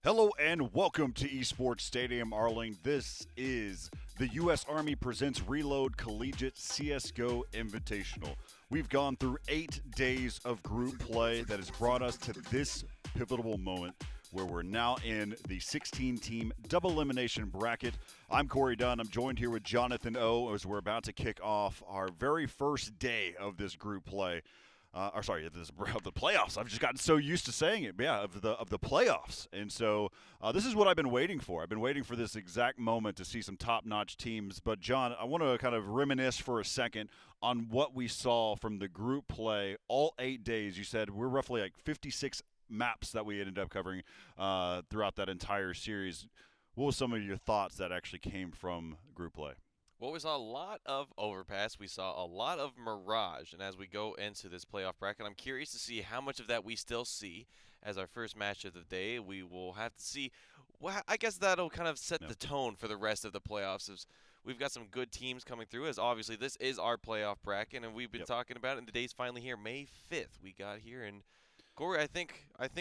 Hello and welcome to Esports Stadium Arling. This is the U.S. Army Presents Reload Collegiate CSGO Invitational. We've gone through 8 days of group play that has brought us to this pivotal moment where we're now in the 16-team double elimination bracket. I'm Corey Dunn. I'm joined here with Jonathan O as we're about to kick off our very first day of this group play. Of the playoffs. I've just gotten so used to saying it. Yeah, of the playoffs. And so this is what I've been waiting for. I've been waiting for this exact moment to see some top-notch teams. But John, I want to kind of reminisce for a second on what we saw from the group play all 8 days. You said we're roughly like 56 maps that we ended up covering throughout that entire series. What were some of your thoughts that actually came from group play? Well, we saw a lot of Overpass. We saw a lot of Mirage. And as we go into this playoff bracket, I'm curious to see how much of that we still see as our first match of the day. We will have to see. Well, I guess that'll kind of set the tone for the rest of the playoffs. As we've got some good teams coming through, as obviously this is our playoff bracket, and we've been talking about it, and the day's finally here. May 5th we got here, and Corey, I think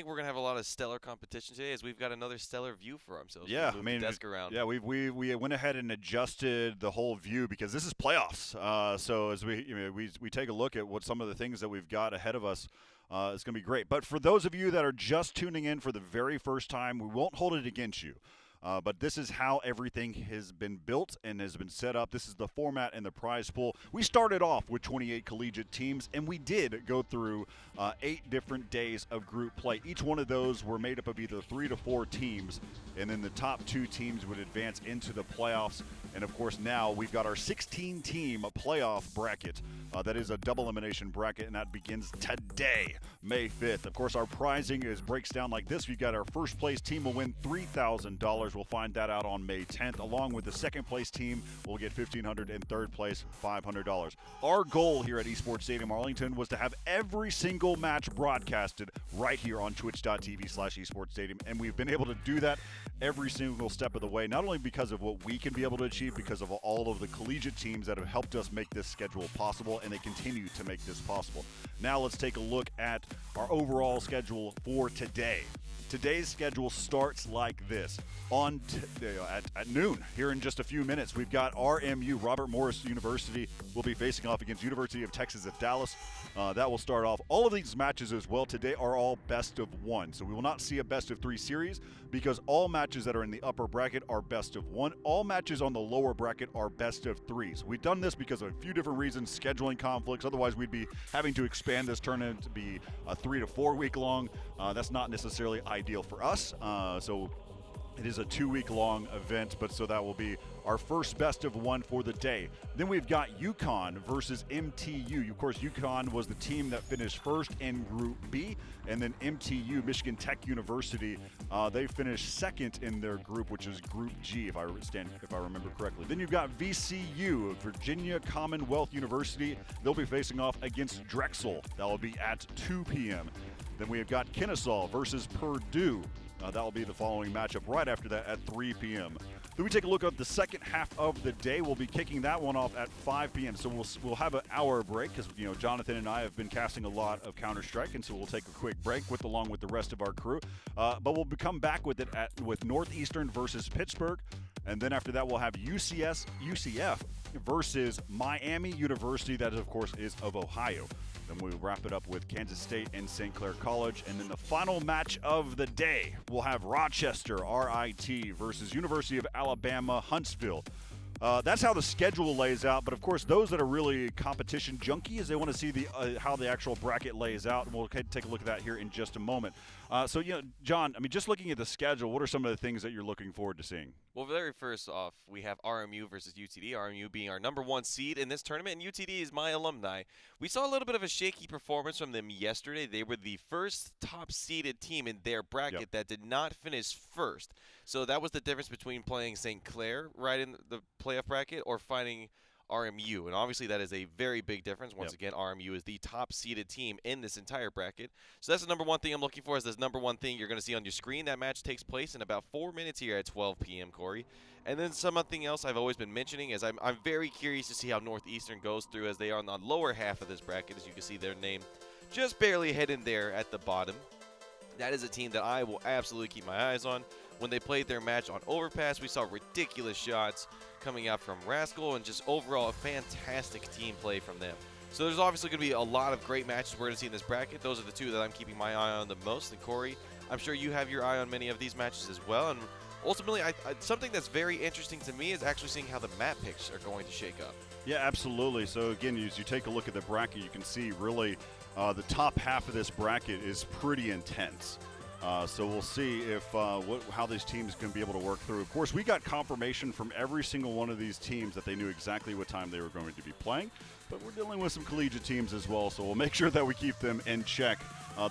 we're gonna have a lot of stellar competition today, as we've got another stellar view for ourselves. Yeah, we move the desk around. yeah, we went ahead and adjusted the whole view because this is playoffs. So as we take a look at what some of the things that we've got ahead of us, it's going to be great. But for those of you that are just tuning in for the very first time, we won't hold it against you. But this is how everything has been built and has been set up. This is the format and the prize pool. We started off with 28 collegiate teams, and we did go through 8 different days of group play. Each one of those were made up of either 3 to 4 teams, and then the top 2 teams would advance into the playoffs. And, of course, now we've got our 16-team playoff bracket. That is a double elimination bracket, and that begins today, May 5th. Of course, our prizing breaks down like this. We've got our first place team will win $3,000. We'll find that out on May 10th. Along with the second place team, we'll get $1,500, and third place, $500. Our goal here at Esports Stadium Arlington was to have every single match broadcasted right here on twitch.tv/esportsstadium, and we've been able to do that every single step of the way, not only because of what we can be able to achieve, because of all of the collegiate teams that have helped us make this schedule possible, and they continue to make this possible. Now let's take a look at our overall schedule for today. Today's schedule starts like this. At noon, here in just a few minutes, we've got RMU, Robert Morris University, will be facing off against University of Texas at Dallas. That will start off. All of these matches as well today are all best of 1. So we will not see a best of 3 series because all matches that are in the upper bracket are best of 1. All matches on the lower bracket are best of 3. So we've done this because of a few different reasons, scheduling conflicts. Otherwise, we'd be having to expand this tournament to be a 3 to 4 week long. That's not necessarily ideal for us. So it is a 2-week-long event, but so that will be our first best of 1 for the day. Then we've got UConn versus MTU. Of course, UConn was the team that finished first in Group B, and then MTU, Michigan Tech University, they finished second in their group, which is Group G, if I remember correctly. Then you've got VCU, Virginia Commonwealth University. They'll be facing off against Drexel. That will be at 2 p.m. Then we have got Kennesaw versus Purdue. That will be the following matchup right after that at 3 p.m. Then we take a look at the second half of the day. We'll be kicking that one off at 5 p.m. So we'll have an hour break because Jonathan and I have been casting a lot of Counter-Strike, and so we'll take a quick break along with the rest of our crew. But we'll come back with it with Northeastern versus Pittsburgh, and then after that we'll have UCF versus Miami University. That of course is of Ohio. Then we'll wrap it up with Kansas State and St. Clair College. And then the final match of the day, we'll have Rochester, RIT, versus University of Alabama, Huntsville. That's how the schedule lays out. But, of course, those that are really competition junkies, they want to see how the actual bracket lays out. And we'll take a look at that here in just a moment. John, just looking at the schedule, what are some of the things that you're looking forward to seeing? Well, very first off, we have RMU versus UTD. RMU being our number 1 seed in this tournament, and UTD is my alumni. We saw a little bit of a shaky performance from them yesterday. They were the first top-seeded team in their bracket that did not finish first. So that was the difference between playing St. Clair right in the playoff bracket or finding RMU, and obviously that is a very big difference. Once again, RMU is the top-seeded team in this entire bracket. So that's the number 1 thing I'm looking for, is this number 1 thing you're going to see on your screen. That match takes place in about 4 minutes here at 12 p.m., Corey. And then something else I've always been mentioning is I'm very curious to see how Northeastern goes through, as they are on the lower half of this bracket. As you can see, their name just barely hidden there at the bottom. That is a team that I will absolutely keep my eyes on. When they played their match on Overpass, we saw ridiculous shots coming out from Rascal and just overall a fantastic team play from them. So there's obviously going to be a lot of great matches we're going to see in this bracket. Those are the two that I'm keeping my eye on the most. And Corey, I'm sure you have your eye on many of these matches as well. And ultimately, something that's very interesting to me is actually seeing how the map picks are going to shake up. Yeah, absolutely. So again, as you take a look at the bracket, you can see really the top half of this bracket is pretty intense. So we'll see if how these teams can be able to work through. Of course, we got confirmation from every single one of these teams that they knew exactly what time they were going to be playing. But we're dealing with some collegiate teams as well, so we'll make sure that we keep them in check.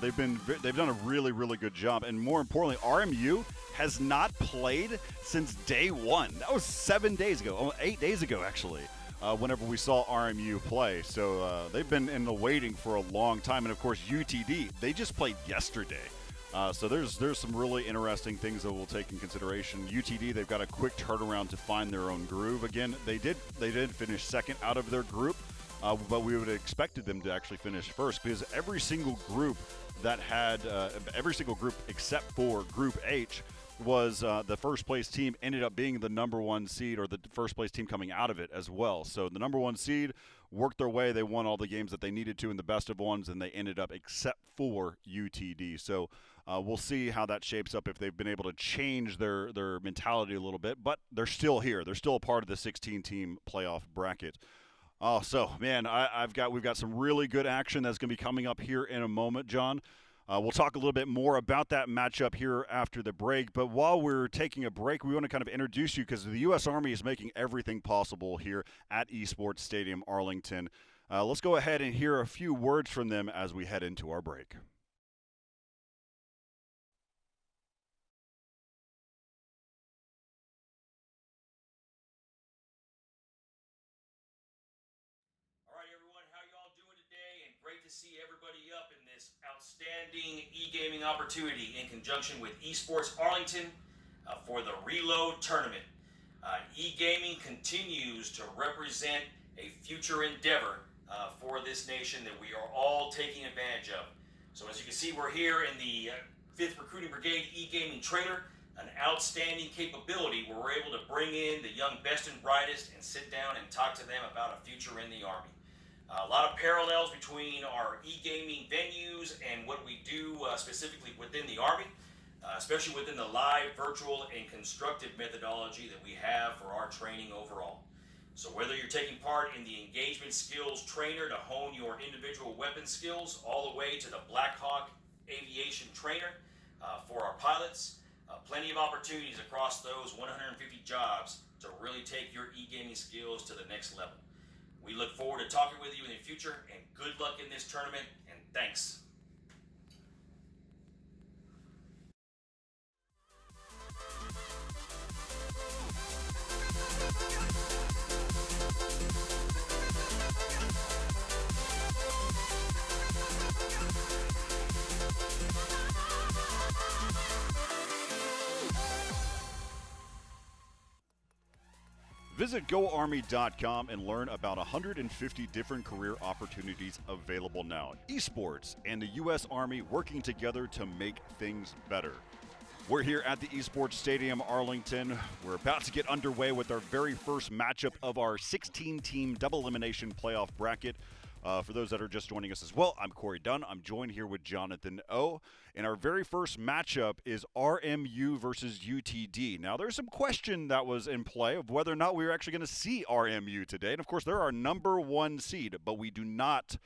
They've done a really, really good job, and more importantly, RMU has not played since day one. That was 7 days ago, 8 days ago actually. Whenever we saw RMU play. So they've been in the waiting for a long time. And, of course, UTD, they just played yesterday. So there's some really interesting things that we'll take in consideration. UTD, they've got a quick turnaround to find their own groove. Again, they did finish second out of their group, but we would have expected them to actually finish first because every single group that had every single group except for Group H was the first place team ended up being the number one seed, or the first place team coming out of it as well. So the number one seed worked their way. They won all the games that they needed to in the best of ones, and they ended up except for UTD. So we'll see how that shapes up if they've been able to change their mentality a little bit. But they're still here. They're still a part of the 16-team playoff bracket. Oh, so, man, we've got some really good action that's going to be coming up here in a moment, John. We'll talk a little bit more about that matchup here after the break. But while we're taking a break, we want to kind of introduce you because the U.S. Army is making everything possible here at Esports Stadium Arlington. Let's go ahead and hear a few words from them as we head into our break. All right, everyone, how y'all doing today? And great to see everybody up in this outstanding e-gaming opportunity in conjunction with Esports Arlington for the Reload Tournament. E-gaming continues to represent a future endeavor for this nation that we are all taking advantage of. So as you can see, we're here in the 5th Recruiting Brigade e-gaming trailer, an outstanding capability where we're able to bring in the young best and brightest and sit down and talk to them about a future in the Army. A lot of parallels between our e-gaming venues and what we do specifically within the Army, especially within the live, virtual, and constructive methodology that we have for our training overall. So whether you're taking part in the engagement skills trainer to hone your individual weapon skills, all the way to the Black Hawk aviation trainer for our pilots, plenty of opportunities across those 150 jobs to really take your e-gaming skills to the next level. We look forward to talking with you in the future, and good luck in this tournament, and thanks. Visit GoArmy.com and learn about 150 different career opportunities available now. Esports and the U.S. Army working together to make things better. We're here at the Esports Stadium Arlington. We're about to get underway with our very first matchup of our 16-team double elimination playoff bracket. For those that are just joining us as well, I'm Corey Dunn. I'm joined here with Jonathan O. And our very first matchup is RMU versus UTD. Now, there's some question that was in play of whether or not we were actually going to see RMU today. And, of course, they're our number one seed, but we do not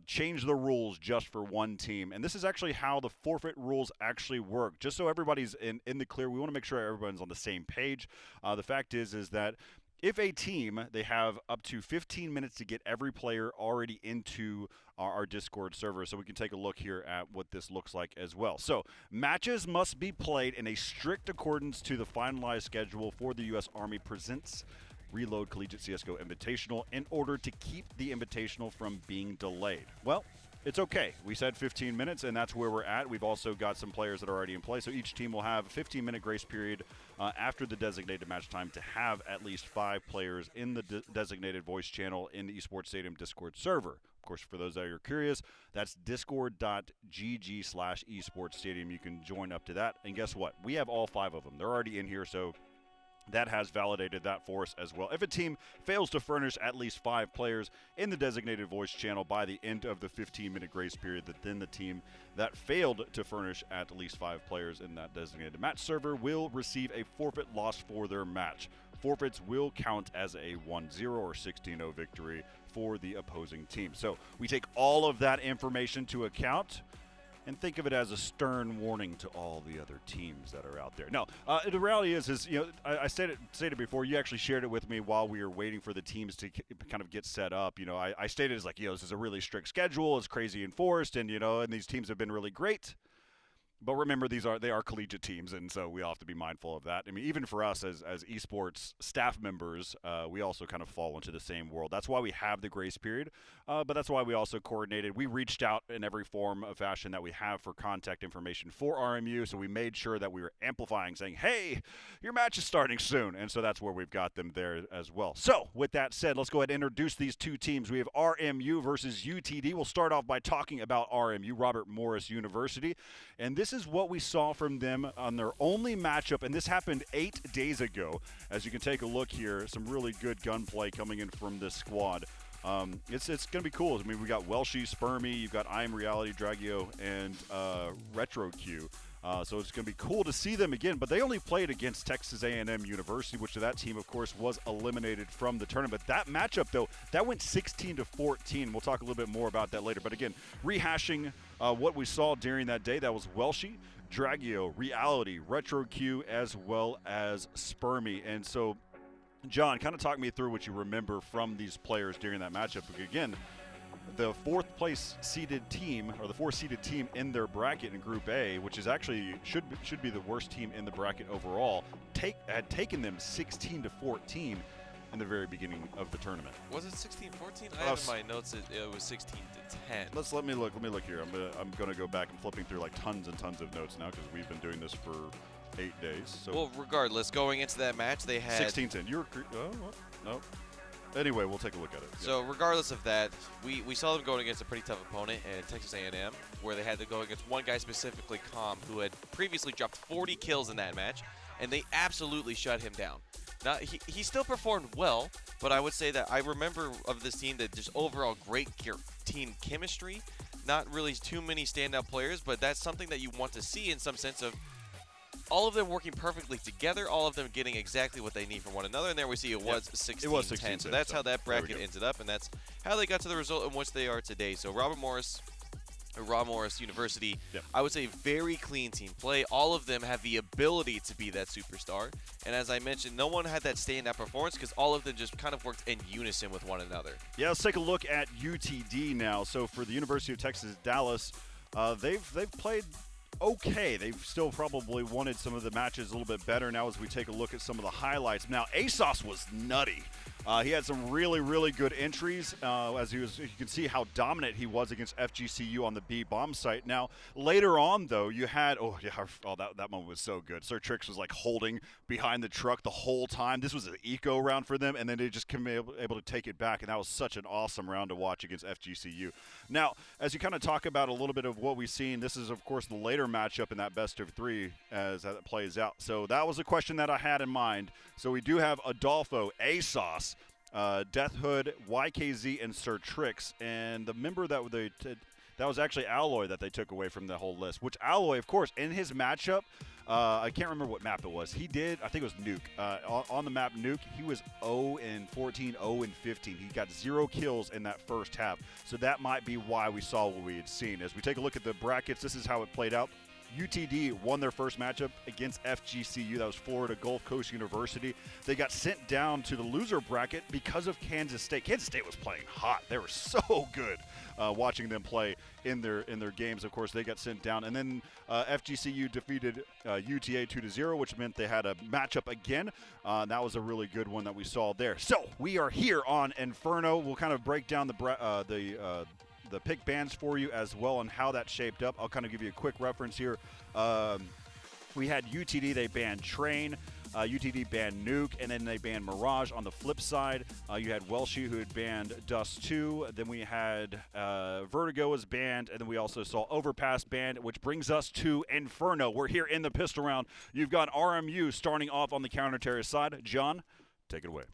change the rules just for one team. And this is actually how the forfeit rules actually work. Just so everybody's in the clear, we want to make sure everyone's on the same page. The fact is that if a team, they have up to 15 minutes to get every player already into our Discord server. So we can take a look here at what this looks like as well. So matches must be played in a strict accordance to the finalized schedule for the U.S. Army Presents Reload Collegiate CSGO Invitational in order to keep the Invitational from being delayed. Well, it's okay. We said 15 minutes, and that's where we're at. We've also got some players that are already in play, so each team will have a 15-minute grace period after the designated match time to have at least 5 players in the designated voice channel in the Esports Stadium Discord server. Of course, for those that are curious, that's discord.gg/esportsstadium. You can join up to that. And guess what? We have all 5 of them. They're already in here, so that has validated that for us as well. If a team fails to furnish at least 5 players in the designated voice channel by the end of the 15-minute grace period, then the team that failed to furnish at least 5 players in that designated match server will receive a forfeit loss for their match. Forfeits will count as a 1-0 or 16-0 victory for the opposing team. So we take all of that information to account and think of it as a stern warning to all the other teams that are out there. No, the reality is you know, I stated before. You actually shared it with me while we were waiting for the teams to kind of get set up. You know, I stated as like, you know, this is a really strict schedule. It's crazy enforced, and you know, and these teams have been really great. But remember, they are collegiate teams, and so we all have to be mindful of that. I mean, even for us as esports staff members, we also kind of fall into the same world. That's why we have the grace period, but that's why we also coordinated. We reached out in every form of fashion that we have for contact information for RMU, so we made sure that we were amplifying, saying, hey, your match is starting soon, and so that's where we've got them there as well. So with that said, let's go ahead and introduce these 2 teams. We have RMU versus UTD. We'll start off by talking about RMU, Robert Morris University, and this is what we saw from them on their only matchup, and this happened 8 days ago. As you can take a look here, some really good gunplay coming in from this squad. It's going to be cool. I mean, we got Welshie, Spermy, you've got I Am Reality, Dragio, and Retro Q. So it's going to be cool to see them again, but they only played against Texas A&M University, which that team, of course, was eliminated from the tournament. That matchup, though, that went 16-14. We'll talk a little bit more about that later. But again, rehashing what we saw during that day, that was Welshie, Dragio, Reality, Retro Q, as well as Spermy. And so, John, kind of talk me through what you remember from these players during that matchup. Again, the 4th place seeded team, or the 4th seeded team in their bracket in Group A, which is actually should be the worst team in the bracket overall, had taken them 16-14 in the very beginning of the tournament. Was it 16-14? I have in my notes it was 16-10. Let me look here. I'm gonna go back and flipping through like tons and tons of notes now because we've been doing this for 8 days. So well, regardless, going into that match, they had 16-10. You were no. Anyway, we'll take a look at it. So regardless of that, we saw them going against a pretty tough opponent in Texas A&M, where they had to go against one guy specifically, Com, who had previously dropped 40 kills in that match, and they absolutely shut him down. Now, he still performed well, but I would say that I remember of this team that just overall great team chemistry, not really too many standout players, but that's something that you want to see in some sense of all of them working perfectly together, all of them getting exactly what they need from one another, and there we see it was 16-10. So that's how that bracket ended up, and that's how they got to the result in which they are today. So Robert Morris University, I would say very clean team play. All of them have the ability to be that superstar, and as I mentioned, no one had that standout performance because all of them just kind of worked in unison with one another. Yeah, let's take a look at UTD now. So for the University of Texas Dallas, they've played okay. They've still probably wanted some of the matches a little bit better now as we take a look at some of the highlights. Now, ASOS was nutty. He had some really, really good entries. You can see how dominant he was against FGCU on the B bomb site. Now, later on, though, you had that moment was so good. Sir Trix was like holding behind the truck the whole time. This was an eco round for them, and then they just came able to take it back, and that was such an awesome round to watch against FGCU. Now, as you kind of talk about a little bit of what we've seen, this is of course the later matchup in that best of 3 as that plays out. So that was a question that I had in mind. So we do have Adolfo, ASOS, Death Hood, YKZ, and Sir Trix, and the member that was actually Alloy that they took away from the whole list. Which Alloy, of course, in his matchup, I can't remember what map it was. I think it was Nuke. On the map Nuke, he was 0-14, 0-15. He got 0 kills in that first half. So that might be why we saw what we had seen. As we take a look at the brackets, this is how it played out. UTD won their first matchup against FGCU. That was Florida Gulf Coast University. They got sent down to the loser bracket because of Kansas State. Kansas State was playing hot. They were so good watching them play in their games. Of course, they got sent down. And then FGCU defeated UTA 2-0, which meant they had a matchup again. That was a really good one that we saw there. So we are here on Inferno. We'll kind of break down the pick bands for you as well and how that shaped up. I'll kind of give you a quick reference here. We had UTD, they banned Train. UTD banned Nuke, and then they banned Mirage. On the flip side, you had Welshi, who had banned Dust 2. Then we had Vertigo was banned, and then we also saw Overpass banned, which brings us to Inferno. We're here in the pistol round. You've got RMU starting off on the counter-terrorist side. John, take it away.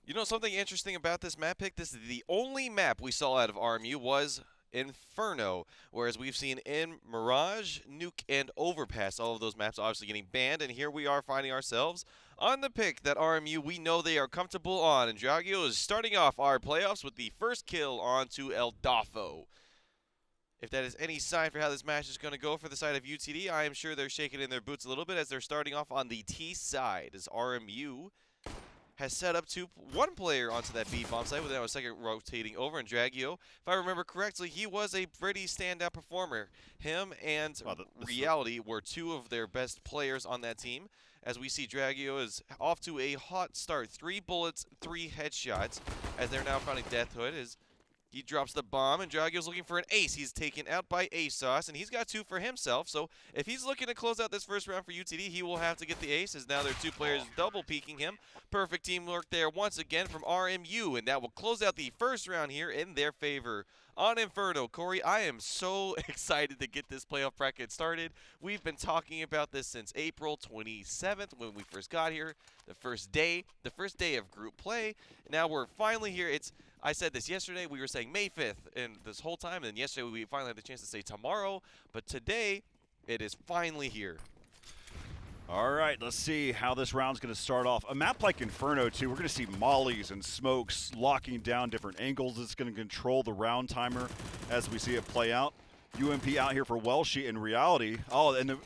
You know something interesting about this map pick? This is the only map we saw out of RMU was Inferno, whereas we've seen in Mirage, Nuke, and Overpass, all of those maps obviously getting banned, and here we are finding ourselves on the pick that RMU we know they are comfortable on, and Dragio is starting off our playoffs with the first kill onto El Dafo. If that is any sign for how this match is going to go for the side of UTD, I am sure they're shaking in their boots a little bit as they're starting off on the T side, as RMU has set up one player onto that B bomb site with now a second rotating over. And Dragio, if I remember correctly, he was a pretty standout performer. Him and Reality were two of their best players on that team. As we see Dragio is off to a hot start. 3 bullets, 3 headshots, as they're now finding Death Hood as he drops the bomb, and Dragio's looking for an ace. He's taken out by ASOS, and he's got 2 for himself. So if he's looking to close out this first round for UTD, he will have to get the ace, as now there are 2 players double peeking him. Perfect teamwork there once again from RMU, and that will close out the first round here in their favor. On Inferno, Corey, I am so excited to get this playoff bracket started. We've been talking about this since April 27th when we first got here, the first day of group play. Now we're finally here. I said this yesterday. We were saying May 5th, and this whole time, and then yesterday we finally had the chance to say tomorrow. But today, it is finally here. All right, let's see how this round's going to start off. A map like Inferno, too, we're going to see mollies and smokes locking down different angles. It's going to control the round timer as we see it play out. UMP out here for Welshi in Reality. Oh, and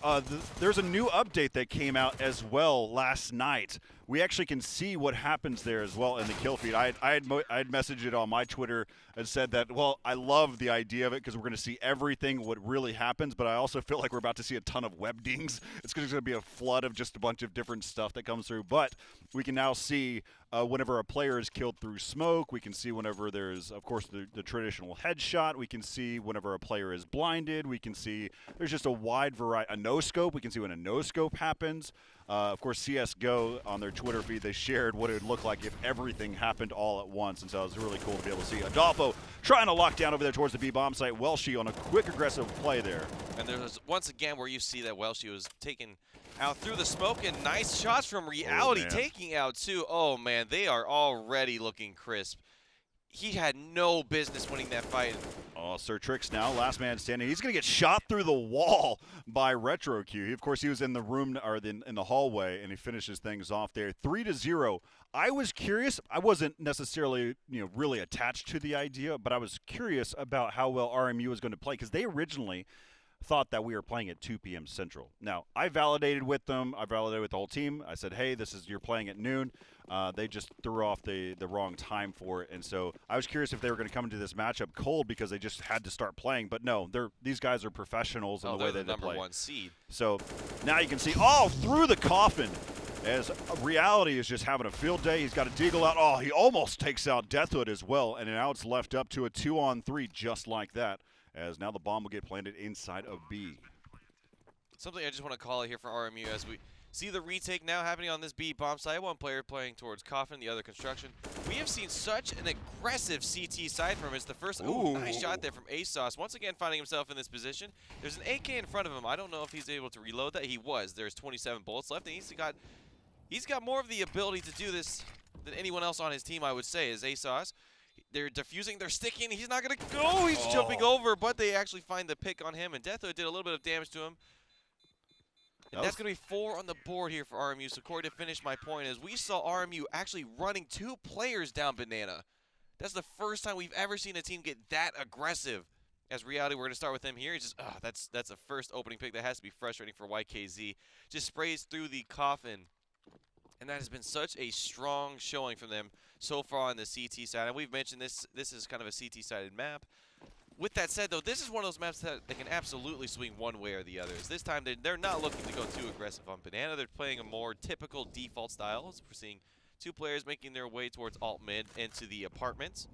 there's a new update that came out as well last night. We actually can see what happens there as well in the kill feed. I had messaged it on my Twitter and said that, well, I love the idea of it because we're going to see everything, what really happens, but I also feel like we're about to see a ton of web dings. It's going to be a flood of just a bunch of different stuff that comes through. But we can now see whenever a player is killed through smoke. We can see whenever there's, of course, the traditional headshot. We can see whenever a player is blinded. We can see there's just a wide variety. A no-scope. We can see when a no-scope happens. Of course, CSGO on their Twitter feed, they shared what it would look like if everything happened all at once, and so it was really cool to be able to see Adolfo trying to lock down over there towards the B-bomb site. Welshi on a quick, aggressive play there. And there's once again where you see that Welshi was taken out through the smoke, and nice shots from Reality taking out too. Oh, man, they are already looking crisp. He had no business winning that fight. Oh, Sir Trix now, last man standing. He's going to get shot through the wall by RetroQ. Of course, he was in the room or in the hallway, and he finishes things off there. 3-0. I was curious. I wasn't necessarily, really attached to the idea, but I was curious about how well RMU was going to play because they originally thought that we were playing at 2 p.m. Central. Now, I validated with them. I validated with the whole team. I said, hey, you're playing at noon. They just threw off the wrong time for it. And so I was curious if they were going to come into this matchup cold because they just had to start playing. But no, these guys are professionals in the way that they play. Number 1 seed. So now you can see, through the coffin. As Reality is just having a field day. He's got a deagle out. Oh, he almost takes out Deathhood as well. And now it's left up to a 2-on-3 just like that. As now the bomb will get planted inside of B. Something I just want to call it here for RMU as we see the retake now happening on this B bomb site. One player playing towards Coffin, the other construction. We have seen such an aggressive CT side from him. It's the first nice shot there from ASOS. Once again finding himself in this position. There's an AK in front of him. I don't know if he's able to reload that. He was. There's 27 bullets left, and he's got more of the ability to do this than anyone else on his team, I would say, is ASOS. They're defusing, they're sticking, he's not going to go, he's jumping over, but they actually find the pick on him, and Deathhood did a little bit of damage to him. And that's going to be 4 on the board here for RMU. So, Corey, to finish my point is we saw RMU actually running 2 players down Banana. That's the first time we've ever seen a team get that aggressive. As Reality, we're going to start with him here. He's just, that's a first opening pick. That has to be frustrating for YKZ. Just sprays through the coffin. And that has been such a strong showing from them so far on the CT side. And we've mentioned this is kind of a CT-sided map. With that said, though, this is one of those maps that they can absolutely swing one way or the other. This time, they're not looking to go too aggressive on Banana. They're playing a more typical default style. We're seeing 2 players making their way towards alt-mid into the apartments.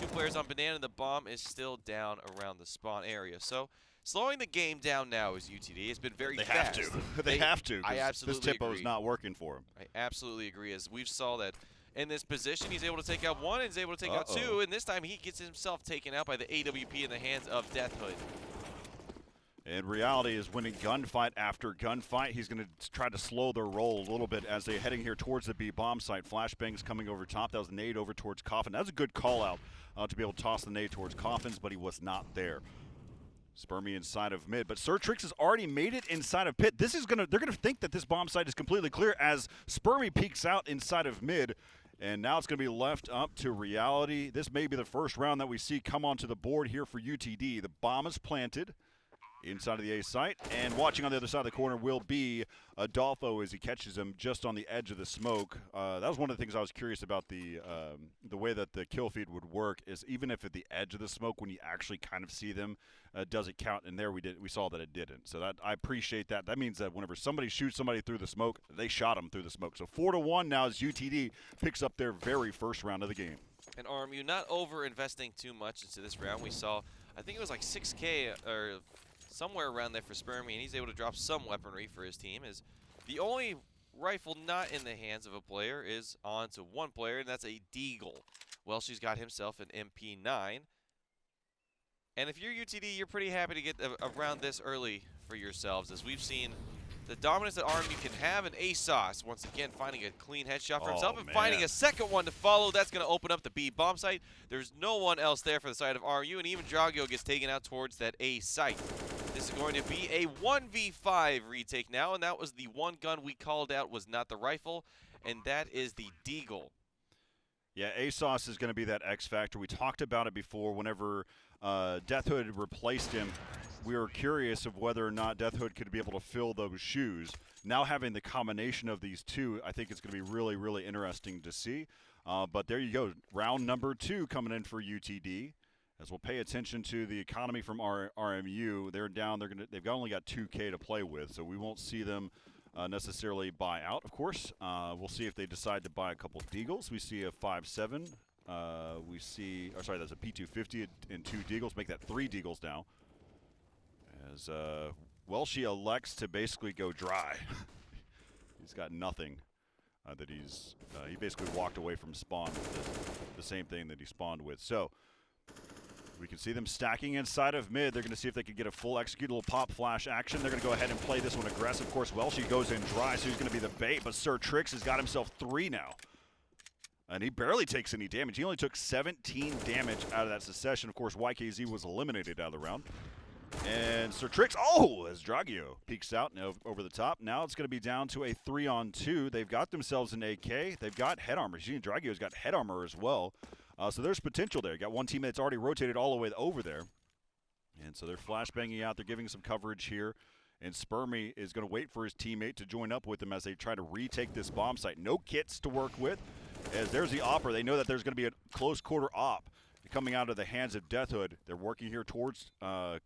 2 players on Banana, and the bomb is still down around the spawn area. So Slowing the game down now is UTD. It's been very They fast. have to. They have to. 'Cause I absolutely this tempo agree. is not working for him. I absolutely agree. As we saw that in this position, he's able to take out one and he's able to take out two, and this time he gets himself taken out by the AWP in the hands of Death Hood. And reality is winning gunfight after gunfight. He's going to try to slow their roll a little bit as they're heading here towards the B bomb site. Flashbangs coming over top. That was a nade over towards Coffin. That was a good call out to be able to toss the nade towards Coffins, but he was not there. Spermy inside of mid, but Surtrix has already made it inside of pit. They're gonna think that this bomb site is completely clear as Spermy peeks out inside of mid, and now it's gonna be left up to reality. This may be the first round that we see come onto the board here for UTD. The bomb is planted inside of the A site, and watching on the other side of the corner will be Adolfo as he catches him just on the edge of the smoke. That was one of the things I was curious about the way that the kill feed would work is even if at the edge of the smoke when you actually kind of see them, does it count? And there we saw that it didn't. So that I appreciate that. That means that whenever somebody shoots somebody through the smoke, they shot them through the smoke. So 4-1 now as UTD picks up their very first round of the game. And RMU not over investing too much into this round. We saw, I think it was like 6K or somewhere around there for Spermy, and he's able to drop some weaponry for his team. Is the only rifle not in the hands of a player is on to one player, and that's a Deagle. Well, she's got himself an MP9. And if you're UTD, you're pretty happy to get a round this early for yourselves, as we've seen the dominance that RMU can have, and ASOS once again finding a clean headshot for himself and finding a second one to follow. That's going to open up the B bomb site. There's no one else there for the side of RMU, and even Dragio gets taken out towards that A site. This is going to be a 1v5 retake now, and that was the one gun we called out was not the rifle, and that is the Deagle. Yeah, ASOS is going to be that X factor. We talked about it before whenever Death Hood replaced him. We were curious of whether or not Death Hood could be able to fill those shoes. Now having the combination of these two, I think it's going to be really, really interesting to see. But there you go. Round number 2 coming in for UTD. As we'll pay attention to the economy from RMU. They're down. They've only got 2K to play with, so we won't see them necessarily buy out, of course. We'll see if they decide to buy a couple Deagles. We see a 5.7. We see, sorry, that's a P250 and 2 Deagles. Make that 3 Deagles now. As Welshie elects to basically go dry. He's got nothing that he basically walked away from spawn with the same thing that he spawned with. So we can see them stacking inside of mid. They're going to see if they can get a full executable pop flash action. They're going to go ahead and play this one aggressive. Of course, Welshie goes in dry, so he's going to be the bait, but Surtrix has got himself 3 now. And he barely takes any damage. He only took 17 damage out of that succession. Of course, YKZ was eliminated out of the round. And Surtrix, as Dragio peeks out over the top. Now it's going to be down to a 3-on-2. They've got themselves an AK. They've got head armor. Dragio's got head armor as well. So there's potential there. Got one teammate that's already rotated all the way over there. And so they're flashbanging out. They're giving some coverage here. And Spermy is going to wait for his teammate to join up with him as they try to retake this bomb site. No kits to work with. As there's the opper. They know that there's going to be a close quarter op coming out of the hands of Death Hood. They're working here towards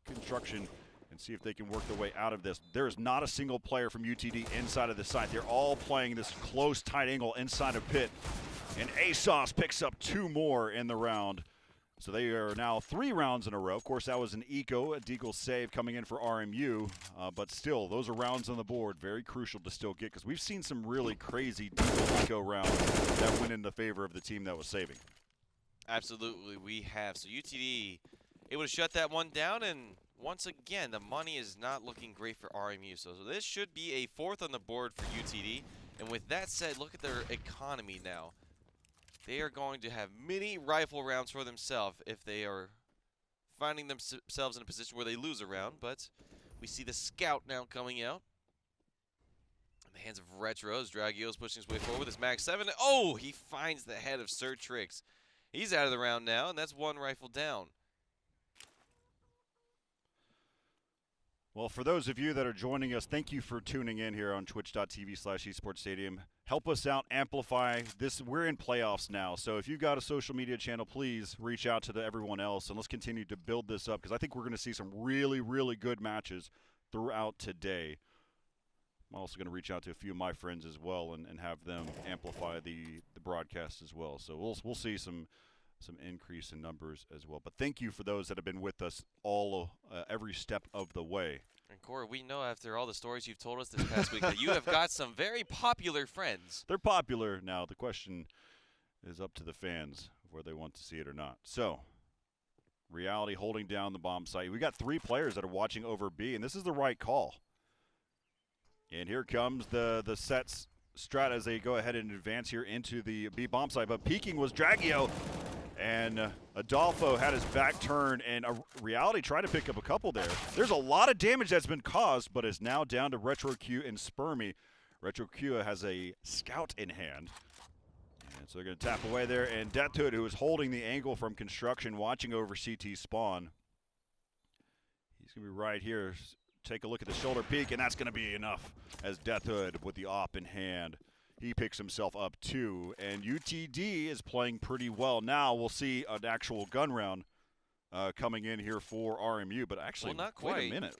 construction and see if they can work their way out of this. There is not a single player from UTD inside of the site. They're all playing this close, tight angle inside of pit. And ASOS picks up 2 more in the round. So they are now 3 rounds in a row. Of course, that was an eco, a deagle save coming in for RMU. But still, those are rounds on the board. Very crucial to still get because we've seen some really crazy deagle eco rounds that went in the favor of the team that was saving. Absolutely, we have. So UTD able to shut that one down, and once again, the money is not looking great for RMU. So this should be a 4th on the board for UTD. And with that said, look at their economy now. They are going to have many rifle rounds for themselves if they are finding themselves in a position where they lose a round. But we see the scout now coming out. In the hands of Retros, Dragio is pushing his way forward with his Mag 7. Oh, he finds the head of Surtrix. He's out of the round now, and that's 1 rifle down. Well, for those of you that are joining us, thank you for tuning in here on twitch.tv/esportsstadium. Help us out, amplify this. We're in playoffs now, so if you've got a social media channel, please reach out to everyone else, and let's continue to build this up because I think we're going to see some really, really good matches throughout today. I'm also going to reach out to a few of my friends as well and have them amplify the broadcast as well. So we'll see some some increase in numbers as well. But thank you for those that have been with us all every step of the way. And Corey, we know after all the stories you've told us this past week that you have got some very popular friends. They're popular now. The question is up to the fans whether they want to see it or not. So, Reality holding down the bomb site. We got 3 players that are watching over B, and this is the right call. And here comes the sets strat as they go ahead and advance here into the B bomb site. But peeking was Dragio, and Adolfo had his back turned, and Reality tried to pick up a couple there. There's a lot of damage that's been caused, but it's now down to Retro Q and Spermy. Retro Q has a scout in hand. And so they're going to tap away there, and Death Hood, who is holding the angle from construction, watching over CT spawn. He's going to be right here. Take a look at the shoulder peek, and that's going to be enough as Death Hood with the op in hand. He picks himself up too, and UTD is playing pretty well. Now we'll see an actual gun round coming in here for RMU, but actually, well, not quite. Wait a minute.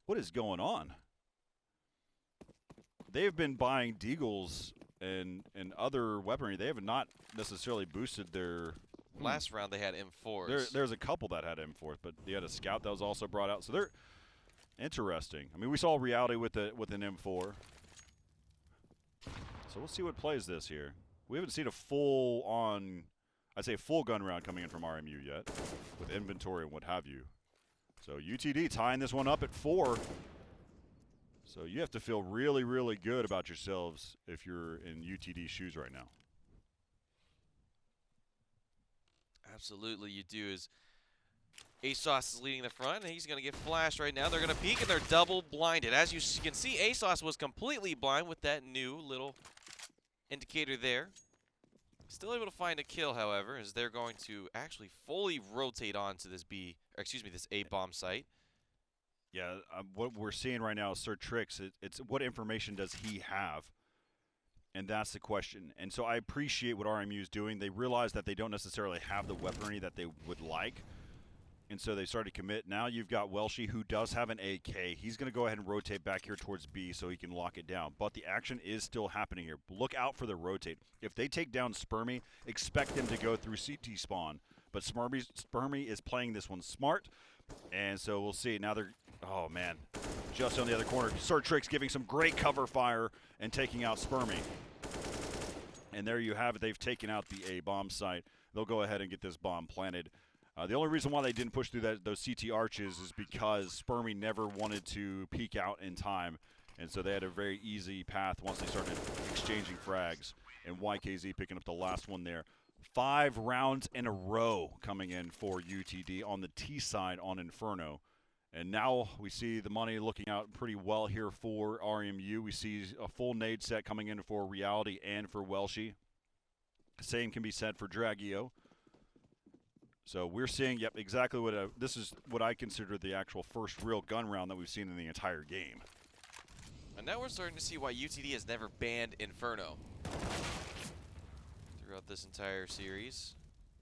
What is going on? They've been buying Deagles and other weaponry. They have not necessarily boosted their... Last round they had M4s. There's a couple that had M4s, but they had a scout that was also brought out. So they're interesting. I mean, we saw Reality with an M4. So we'll see what plays this here. We haven't seen a full-on, I'd say full gun round coming in from RMU yet, with inventory and what have you. So UTD tying this one up at 4. So you have to feel really, really good about yourselves if you're in UTD shoes right now. Absolutely, you do. As ASOS is leading the front, and he's going to get flashed right now. They're going to peek, and they're double blinded. As you can see, ASOS was completely blind with that new little indicator there. Still able to find a kill, however, as they're going to actually fully rotate onto this this A bomb site. Yeah, what we're seeing right now is Sir Trix. It's what information does he have? And that's the question. And so I appreciate what RMU is doing. They realize that they don't necessarily have the weaponry that they would like. And so they started to commit. Now you've got Welshie, who does have an AK. He's going to go ahead and rotate back here towards B so he can lock it down. But the action is still happening here. Look out for the rotate. If they take down Spermy, expect them to go through CT spawn. But Spermy is playing this one smart. And so we'll see. Now they're, oh man, just on the other corner. Sir Trix giving some great cover fire and taking out Spermy. And there you have it. They've taken out the A bomb site. They'll go ahead and get this bomb planted. The only reason why they didn't push through those CT arches is because Spermy never wanted to peek out in time. And so they had a very easy path once they started exchanging frags. And YKZ picking up the last one there. 5 rounds in a row coming in for UTD on the T side on Inferno. And now we see the money looking out pretty well here for RMU. We see a full nade set coming in for Reality and for Welshie. Same can be said for Dragio. So we're seeing, yep, exactly what this is what I consider the actual first real gun round that we've seen in the entire game. And now we're starting to see why UTD has never banned Inferno throughout this entire series,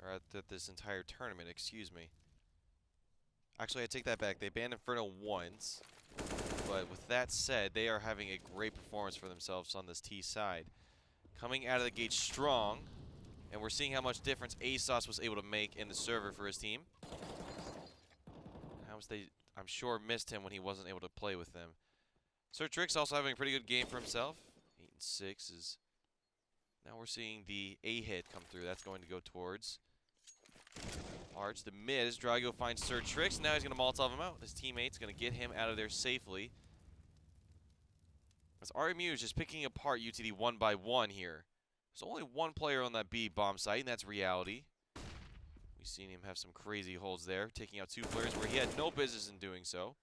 or at this entire tournament, excuse me. Actually, I take that back. They banned Inferno once, but with that said, they are having a great performance for themselves on this T side. Coming out of the gate strong, and we're seeing how much difference ASOS was able to make in the server for his team. I'm sure, missed him when he wasn't able to play with them. Sir Trix also having a pretty good game for himself. 8 and 6 is... Now we're seeing the A hit come through. That's going to go towards Arch. The mid as Drago finds Sir Trix. Now he's going to Molotov him out. His teammate's going to get him out of there safely. As RMU is just picking apart UTD one by one here. There's only one player on that B bomb site, and that's Reality. We've seen him have some crazy holds there, taking out 2 players where he had no business in doing so.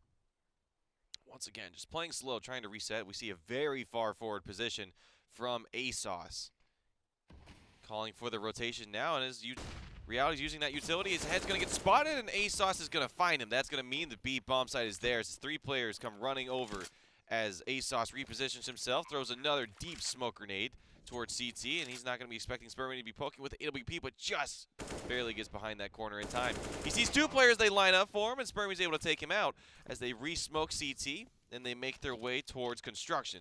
Once again, just playing slow, trying to reset. We see a very far forward position from ASOS. Calling for the rotation now, and as Reality's using that utility, his head's going to get spotted, and ASOS is going to find him. That's going to mean the B bomb site is there as 3 players come running over as ASOS repositions himself, throws another deep smoke grenade towards CT, and he's not going to be expecting Spermy to be poking with the AWP, but just barely gets behind that corner in time. He sees 2 players, they line up for him, and Spermy's able to take him out as they re-smoke CT, and they make their way towards construction.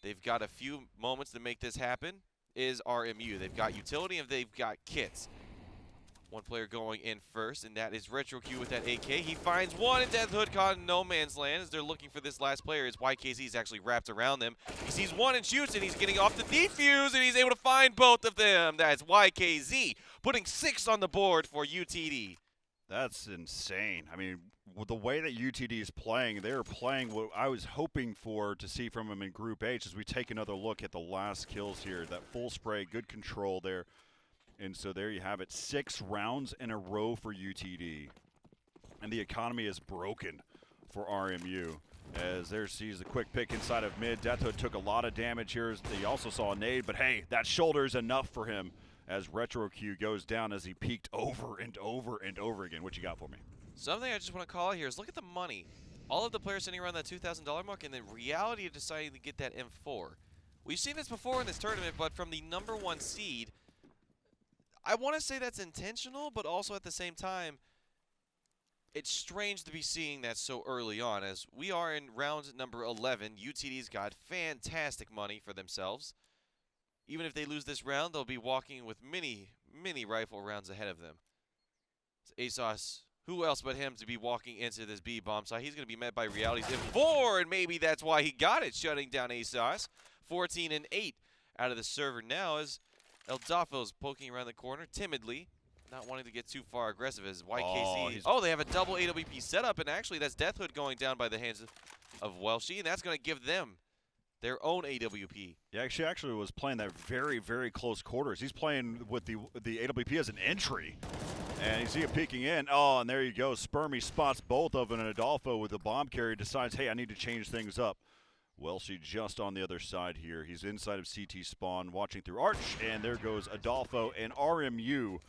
They've got a few moments to make this happen, is RMU. They've got utility and they've got kits. One player going in first, and that is Retro Q with that AK. He finds one, and Death Hood caught in no man's land as they're looking for this last player. As YKZ is actually wrapped around them. He sees one and shoots, and he's getting off the defuse, and he's able to find both of them. That's YKZ putting 6 on the board for UTD. That's insane. I mean, with the way that UTD is playing, they're playing what I was hoping for to see from them in Group H as we take another look at the last kills here. That full spray, good control there. And so there you have it, 6 rounds in a row for UTD. And the economy is broken for RMU. As there sees the quick pick inside of mid. Death Hood took a lot of damage here. He also saw a nade, but hey, that shoulder is enough for him as Retro Q goes down as he peeked over and over and over again. What you got for me? Something I just want to call out here is look at the money. All of the players sitting around that $2,000 mark, and the reality of deciding to get that M4. We've seen this before in this tournament, but from the #1 seed, I want to say that's intentional, but also at the same time, it's strange to be seeing that so early on, as we are in round number 11. UTD's got fantastic money for themselves. Even if they lose this round, they'll be walking with many, many rifle rounds ahead of them. It's ASOS, who else but him to be walking into this B bomb site? He's going to be met by Reality's M4, and maybe that's why he got it, shutting down ASOS. 14 and 8 out of the server now as Eldafo's poking around the corner timidly, not wanting to get too far aggressive as YKZ. Oh, they have a double AWP setup, and actually that's Death Hood going down by the hands of Welshie, and that's going to give them their own AWP. Yeah, actually was playing that very, very close quarters. He's playing with the AWP as an entry. And you see it peeking in. Oh, and there you go. Spermy spots both of them, and Adolfo with the bomb carrier decides, hey, I need to change things up. Welshie just on the other side here. He's inside of CT spawn, watching through Arch, and there goes Adolfo, and RMU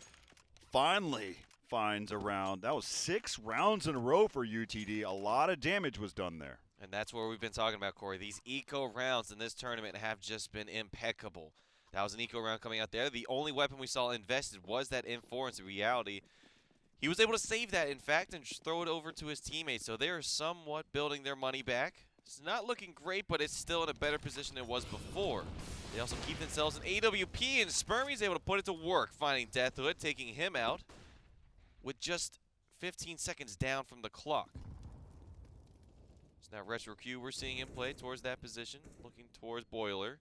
finally finds a round. That was 6 rounds in a row for UTD. A lot of damage was done there. And that's what we've been talking about, Corey. These eco rounds in this tournament have just been impeccable. That was an eco round coming out there. The only weapon we saw invested was that M4. In reality, he was able to save that, in fact, and just throw it over to his teammates. So they are somewhat building their money back. It's not looking great, but it's still in a better position than it was before. They also keep themselves an AWP, and Spermy's able to put it to work, finding Death Hood, taking him out with just 15 seconds down from the clock. So now Retro Q, we're seeing him play towards that position, looking towards Boiler.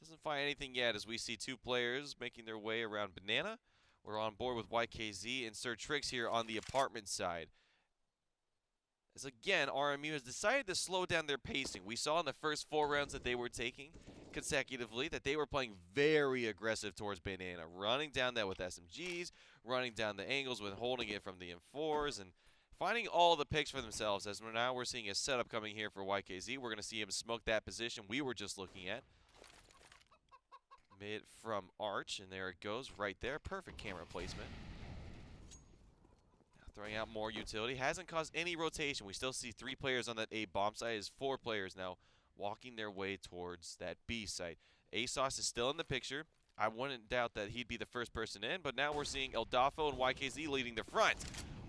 Doesn't find anything yet as we see 2 players making their way around Banana. We're on board with YKZ and Sir Trix here on the apartment side. As again, RMU has decided to slow down their pacing. We saw in the first 4 rounds that they were taking consecutively that they were playing very aggressive towards Banana, running down that with SMGs, running down the angles with holding it from the M4s, and finding all the picks for themselves. As now we're seeing a setup coming here for YKZ. We're going to see him smoke that position we were just looking at. Mid from Arch, and there it goes right there. Perfect camera placement. Throwing out more utility. Hasn't caused any rotation. We still see 3 players on that A bomb site. Is 4 players now walking their way towards that B site. ASOS is still in the picture. I wouldn't doubt that he'd be the first person in, but now we're seeing Eldafo and YKZ leading the front.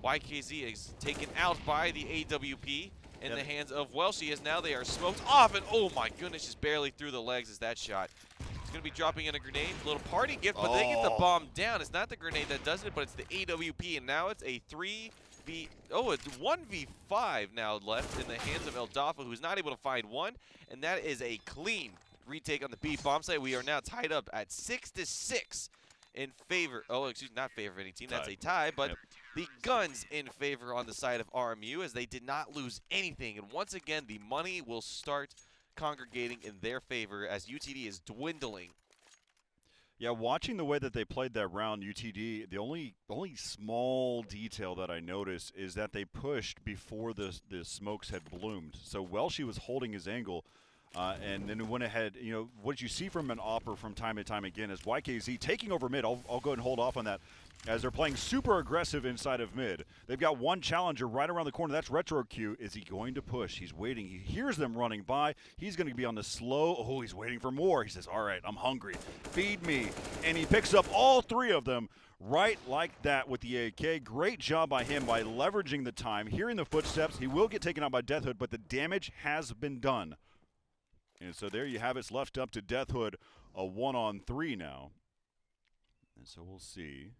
YKZ is taken out by the AWP in the hands of Welshie as now they are smoked off, and oh my goodness, just barely through the legs is that shot. He's going to be dropping in a grenade, little party gift, but they get the bomb down. It's not the grenade that does it, but it's the AWP, and now it's a 1v5 now left in the hands of Eldafo, who's not able to find one, and that is a clean retake on the B bomb site. We are now tied up at 6-6 in favor, not favor of any team, that's a tie, but the guns in favor on the side of RMU as they did not lose anything, and once again, the money will start congregating in their favor as UTD is dwindling. Yeah, watching the way that they played that round, UTD, the only small detail that I noticed is that they pushed before the smokes had bloomed. So Welshie was holding his angle, and then went ahead. You know, what you see from an Opper from time to time again is YKZ taking over mid. I'll go ahead and hold off on that as they're playing super aggressive inside of mid. They've got one challenger right around the corner. That's Retro Q. Is he going to push? He's waiting. He hears them running by. He's going to be on the slow. Oh, he's waiting for more. He says, all right, I'm hungry. Feed me. And he picks up all 3 of them right like that with the AK. Great job by him by leveraging the time, hearing the footsteps. He will get taken out by Death Hood, but the damage has been done. And so there you have it. It's left up to Death Hood, a 1-on-3 now. And so we'll see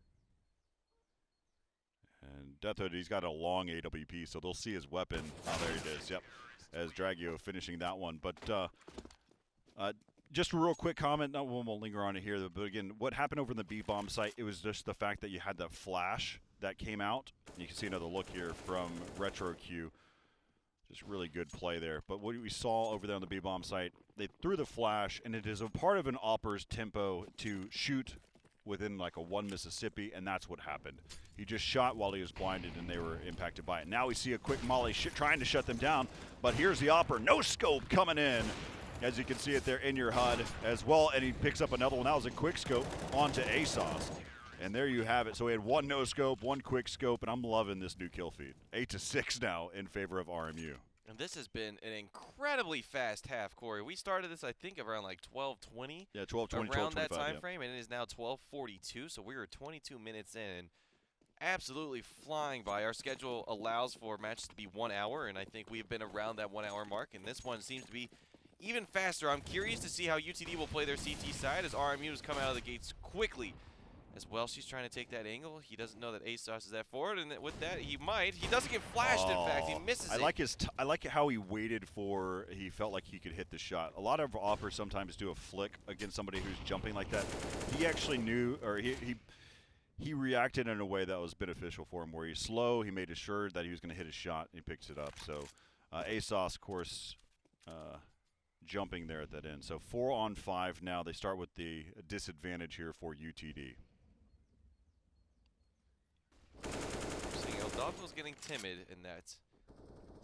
And Death Hood, he's got a long AWP, so they'll see his weapon. Oh, there it is. Yep. As Dragio finishing that one. But just a real quick comment. No, we won't linger on it here. But again, what happened over in the B-bomb site, it was just the fact that you had that flash that came out. You can see another look here from RetroQ. Just really good play there. But what we saw over there on the B-bomb site, they threw the flash, and it is a part of an Opper's tempo to shoot within like a 1 Mississippi, and that's what happened. He just shot while he was blinded, and they were impacted by it. Now we see a quick molly trying to shut them down, but here's the Opper. No scope coming in, as you can see it there in your HUD as well, and he picks up another one. That was a quick scope onto ASOS. And there you have it. So we had one no scope, one quick scope, and I'm loving this new kill feed. 8-6 now in favor of RMU. And this has been an incredibly fast half, Corey. We started this, I think, around like 12:20. Yeah, 12:20, around that time yeah. frame, and it is now 12:42. So we were 22 minutes in, absolutely flying by. Our schedule allows for matches to be 1 hour, and I think we've been around that 1 hour mark. And this one seems to be even faster. I'm curious to see how UTD will play their CT side as RMU has come out of the gates quickly. As well, she's trying to take that angle. He doesn't know that ASOS is that forward, and with that, he might. He doesn't get flashed, in fact. He misses I it. like I like how he waited for, he felt like he could hit the shot. A lot of offers sometimes do a flick against somebody who's jumping like that. He actually knew, or he reacted in a way that was beneficial for him, where he's slow, he made sure that he was going to hit his shot, and he picks it up. So ASOS, of course, jumping there at that end. So 4-on-5 now. They start with the disadvantage here for UTD. Seeing Eldolfo's getting timid in that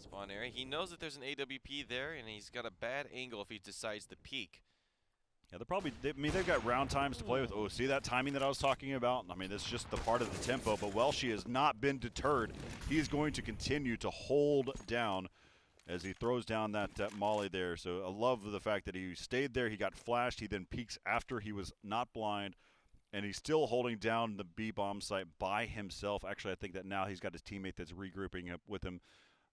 spawn area. He knows that there's an AWP there, and he's got a bad angle if he decides to peek. Yeah, they're probably, I mean, they've got round times to play with. Oh, see that timing that I was talking about? I mean, that's just the part of the tempo, but Welshie has not been deterred. He is going to continue to hold down as he throws down that molly there. So I love the fact that he stayed there. He got flashed. He then peeks after he was not blind. And he's still holding down the B-bomb site by himself. Actually, I think that now he's got his teammate that's regrouping up with him.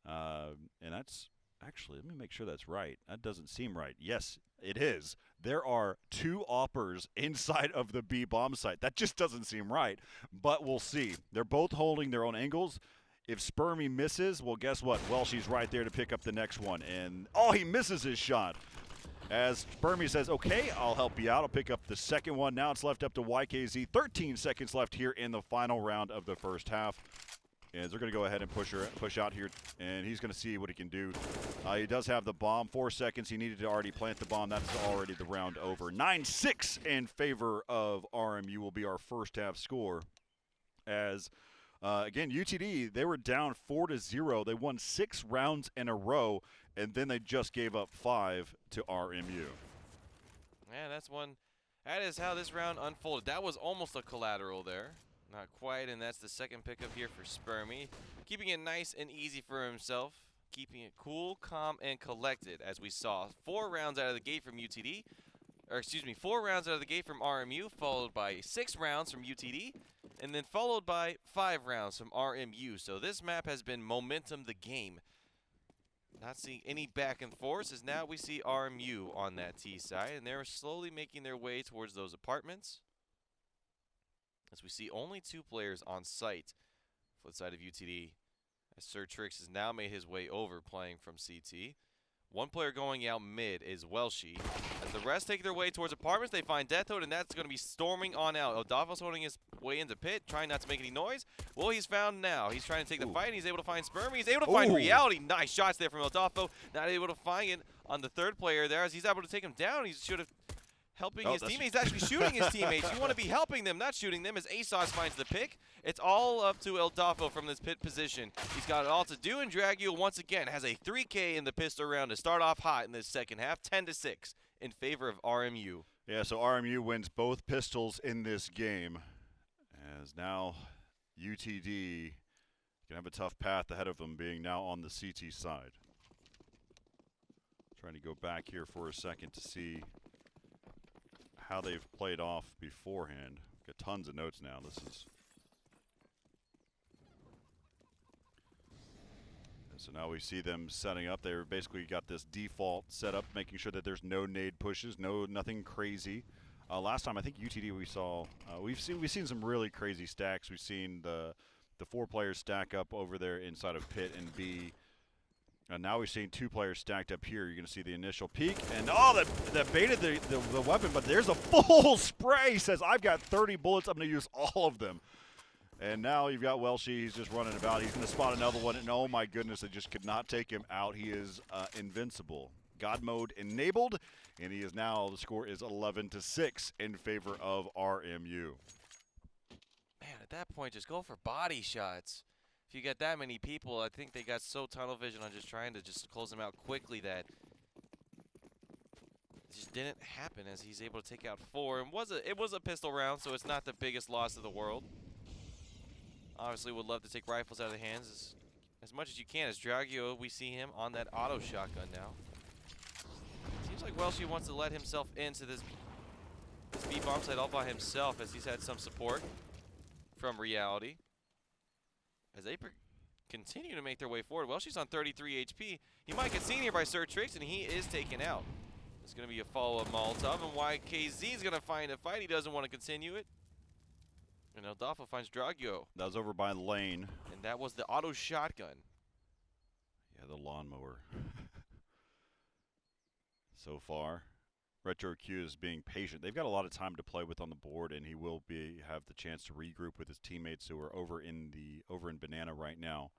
And that's actually, let me make sure that's right. That doesn't seem right. Yes, it is. There are 2 Oppers inside of the B-bomb site. That just doesn't seem right, but we'll see. They're both holding their own angles. If Spermy misses, well, guess what? Welshie's right there to pick up the next one. And, oh, he misses his shot. As Spermy says, okay, I'll help you out. I'll pick up the second one. Now it's left up to YKZ. 13 seconds left here in the final round of the first half. As they're going to go ahead and push out here, and he's going to see what he can do. He does have the bomb. 4 seconds. He needed to already plant the bomb. That's already the round over. 9-6 in favor of RMU will be our first half score. As, again, UTD, they were down 4-0. They won 6 rounds in a row. And then they just gave up 5 to RMU. Yeah, that's one. That is how this round unfolded. That was almost a collateral there. Not quite, and that's the second pickup here for Spermy. Keeping it nice and easy for himself. Keeping it cool, calm, and collected, as we saw. 4 rounds out of the gate from UTD. Or, excuse me, 4 rounds out of the gate from RMU, followed by 6 rounds from UTD, and then followed by 5 rounds from RMU. So this map has been momentum the game. Not seeing any back and forth, as now we see RMU on that T side, and they're slowly making their way towards those apartments. As we see only 2 players on site for the side of UTD, as Sir Trix has now made his way over playing from CT. 1 player going out mid is Welshie. As the rest take their way towards apartments, they find Death Hood, and that's going to be storming on out. Odavo's holding his way into pit, trying not to make any noise. Well, he's found now. He's trying to take the fight, and he's able to find Spermy. He's able to find Reality. Nice shots there from Odavo. Not able to find it on the 3rd player there, as he's able to take him down. He should have helping his teammates. He's actually shooting his teammates. You want to be helping them, not shooting them, as ASOS finds the pick. It's all up to Eldolfo from this pit position. He's got it all to do, and Dragula once again has a 3K in the pistol round to start off hot in this second half, 10-6 in favor of RMU. Yeah, so RMU wins both pistols in this game, as now UTD can have a tough path ahead of them, being now on the CT side. Trying to go back here for a second to see how they've played off beforehand. Got tons of notes now. This is so now we see them setting up. They're basically got this default setup, making sure that there's no nade pushes, nothing crazy. Last time I think UTD we saw we've seen some really crazy stacks. We've seen the the 4 players stack up over there inside of pit and B. And now we're seeing 2 players stacked up here. You're going to see the initial peek. And, oh, that baited the weapon. But there's a full spray. He says, I've got 30 bullets. I'm going to use all of them. And now you've got Welshie. He's just running about. He's going to spot another one. And, oh, my goodness, it just could not take him out. He is invincible. God mode enabled. And he is now, the score is 11-6 in favor of RMU. Man, at that point, just go for body shots. If you get that many people, I think they got so tunnel vision on just trying to just close them out quickly that it just didn't happen as he's able to take out 4. And it was a pistol round, so it's not the biggest loss of the world. Obviously, would love to take rifles out of the hands as much as you can. As Dragio, we see him on that auto shotgun now. Seems like Welshie wants to let himself into this B-bomb site all by himself as he's had some support from Reality. As they continue to make their way forward. Welshie's on 33 HP. He might get seen here by Sir Trix, and he is taken out. It's going to be a follow-up Molotov, and YKZ is going to find a fight. He doesn't want to continue it. And Eldolfo finds Dragio. That was over by lane. And that was the auto shotgun. Yeah, the lawnmower. So far, Retro Q is being patient. They've got a lot of time to play with on the board, and he will have the chance to regroup with his teammates who are over in Banana right now.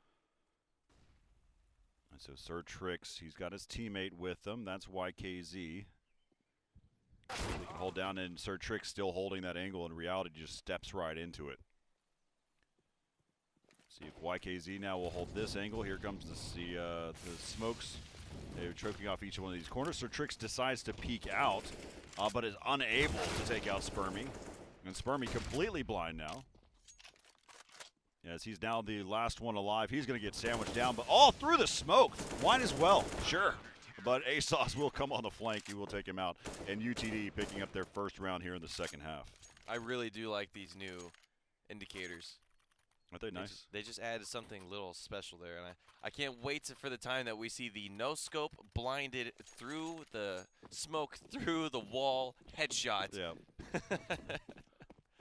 And so Sir Trix, he's got his teammate with him. That's YKZ. He can hold down, and Sir Trix still holding that angle. In reality, just steps right into it. See if YKZ now will hold this angle. Here comes the smokes. They're choking off each one of these corners. Sir Trix decides to peek out, but is unable to take out Spermy. And Spermy completely blind now. As he's now the last one alive. He's going to get sandwiched down, but all through the smoke. Wine as well, sure. But ASOS will come on the flank. He will take him out. And UTD picking up their first round here in the second half. I really do like these new indicators. Aren't they nice? They just added something little special there, and I can't wait for the time that we see the no-scope blinded through the smoke, through the wall headshot. Yeah.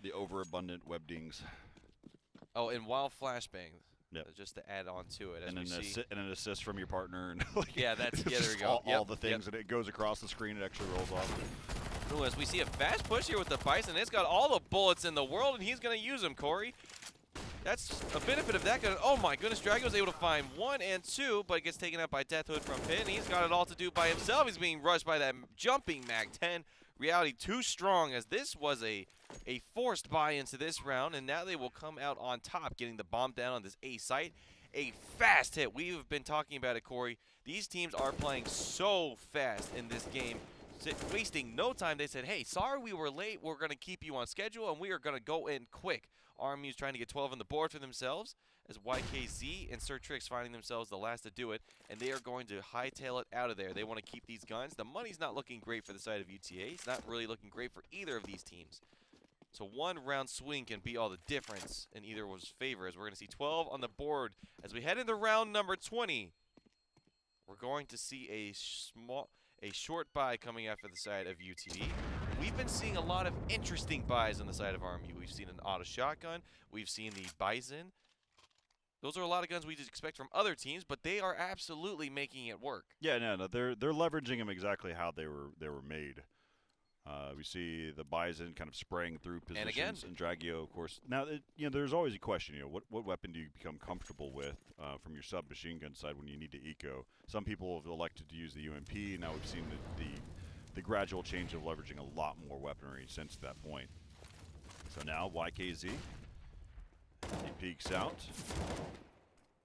The overabundant webdings. Oh, and wild flashbang. Yep. Just to add on to it. As And, we an assist from your partner. And like, yeah, there we go. All the things, and it goes across the screen. It actually rolls off. Ooh, as we see a fast push here with the Bison, it's got all the bullets in the world, and he's going to use them, Corey. That's a benefit of that. Oh my goodness, Drago was able to find 1 and 2, but gets taken out by Death Hood from pit, and he's got it all to do by himself. He's being rushed by that jumping Mag-10. Reality too strong, as this was a forced buy into this round, and now they will come out on top, getting the bomb down on this A site. A fast hit. We've been talking about it, Corey. These teams are playing so fast in this game, wasting no time. They said, hey, sorry we were late. We're going to keep you on schedule, and we are going to go in quick. RMU's trying to get 12 on the board for themselves, as YKZ and Sir Trix finding themselves the last to do it, and they are going to hightail it out of there. They want to keep these guns. The money's not looking great for the side of UTA. It's not really looking great for either of these teams. So one round swing can be all the difference in either one's favor, as we're going to see 12 on the board. As we head into round number 20, we're going to see a short buy coming out for the side of UTD. We've been seeing a lot of interesting buys on the side of RMU. We've seen an auto shotgun. We've seen the Bison. Those are a lot of guns we just expect from other teams, but they are absolutely making it work. Yeah, no, they're leveraging them exactly how they were made. We see the Bison kind of spraying through positions, and Dragio, of course. Now, there's always a question. What weapon do you become comfortable with from your submachine gun side when you need to eco? Some people have elected to use the UMP. Now we've seen the gradual change of leveraging a lot more weaponry since that point. So now YKZ, he peeks out.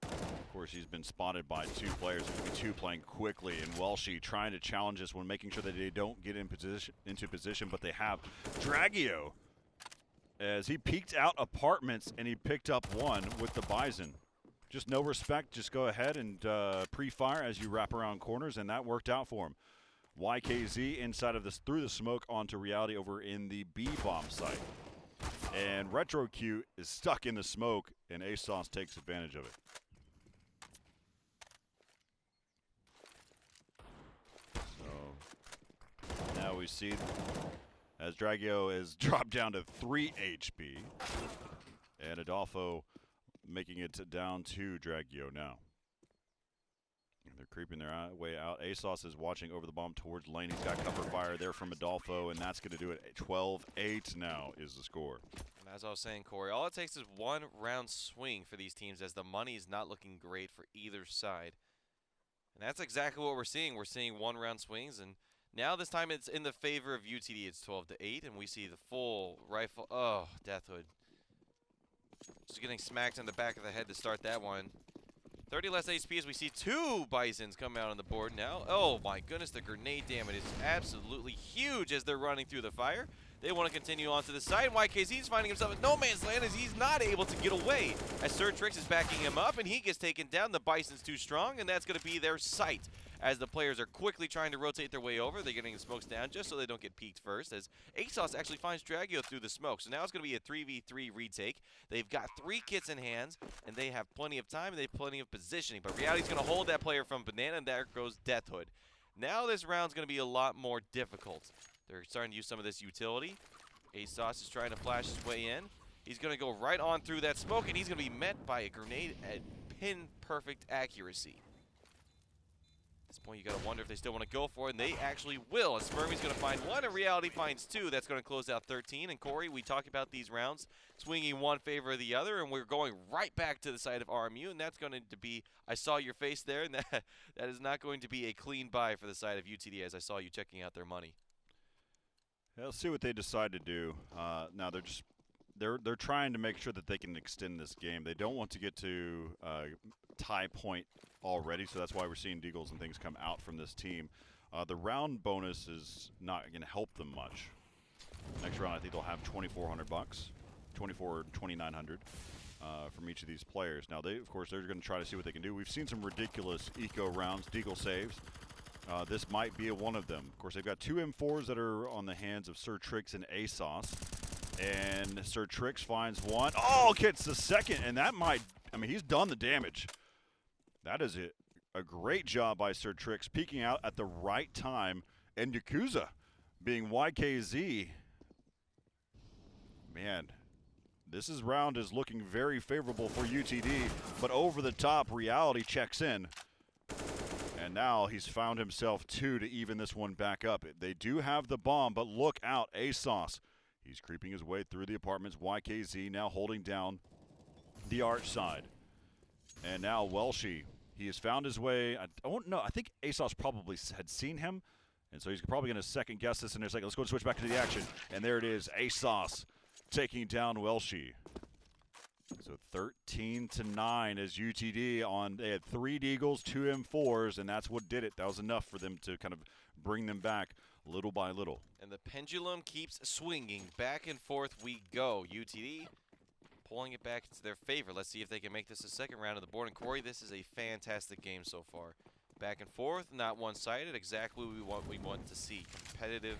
Of course, he's been spotted by 2 players. There's going to be 2 playing quickly, and Welshie trying to challenge this one, making sure that they don't get into position, but they have. Dragio, as he peeked out apartments, and he picked up 1 with the Bison. Just no respect. Just go ahead and pre-fire as you wrap around corners, and that worked out for him. YKZ inside of this, through the smoke onto Reality over in the B-bomb site. And Retro Q is stuck in the smoke, and ASOS takes advantage of it. So now we see as Dragio is dropped down to 3 HP. And Adolfo making it down to Dragio now. They're creeping their way out. ASOS is watching over the bomb towards lane. He's got cover fire there from Adolfo, and that's going to do it. 12-8 now is the score. And as I was saying, Corey, all it takes is one round swing for these teams as the money is not looking great for either side. And that's exactly what we're seeing. We're seeing one round swings, and now this time it's in the favor of UTD. It's 12-8, and we see the full rifle. Oh, Death Hood. Just getting smacked in the back of the head to start that one. 30 less HP as we see two Bisons come out on the board now. Oh my goodness, the grenade damage is absolutely huge as they're running through the fire. They want to continue on to the side. YKZ's finding himself in no man's land as he's not able to get away. As Sir Trix is backing him up and he gets taken down. The Bison's too strong, and that's going to be their sight. As the players are quickly trying to rotate their way over, they're getting the smokes down just so they don't get peeked first. As ASOS actually finds Dragio through the smoke. So now it's going to be a 3v3 retake. They've got 3 kits in hands, and they have plenty of time, and they have plenty of positioning. But Reality's going to hold that player from Banana, and there goes Death Hood. Now this round's going to be a lot more difficult. They're starting to use some of this utility. ASOS is trying to flash his way in. He's going to go right on through that smoke, and he's going to be met by a grenade at pin-perfect accuracy. At this point, you got to wonder if they still want to go for it, and they actually will. And Spermie's going to find one, and Reality finds 2. That's going to close out 13. And Corey, we talked about these rounds swinging one favor or the other, and we're going right back to the side of RMU, and that's going to be, I saw your face there, and that is not going to be a clean buy for the side of UTD as I saw you checking out their money. Yeah, let's see what they decide to do. Now they're trying to make sure that they can extend this game. They don't want to get to tie point already, so that's why we're seeing deagles and things come out from this team. The round bonus is not going to help them much. Next round, I think they'll have $2,400, $2,900 from each of these players. Now, of course, they're going to try to see what they can do. We've seen some ridiculous eco rounds, deagle saves. This might be one of them. Of course, they've got 2 M4s that are on the hands of Sir Trix and ASOS. And Sir Trix finds one. Oh, gets the second, and that might, I mean, he's done the damage. That is a great job by Sir Trix, peeking out at the right time. And Yakuza being YKZ. Man, this round is looking very favorable for UTD, but over the top, Reality checks in. And now he's found himself 2 to even this one back up. They do have the bomb, but look out, ASOS. He's creeping his way through the apartments. YKZ now holding down the arch side. And now Welshi, he has found his way. I don't know. I think ASOS probably had seen him. And so he's probably going to second guess this. And they're like, let's go and switch back to the action. And there it is, ASOS taking down Welshi. So 13-9 as UTD on. They had 3 deagles, 2 M4s, and that's what did it. That was enough for them to kind of bring them back little by little. And the pendulum keeps swinging. Back and forth we go. UTD pulling it back into their favor. Let's see if they can make this a second round of the board. And Corey, this is a fantastic game so far. Back and forth, not one-sided. Exactly what we want to see. Competitive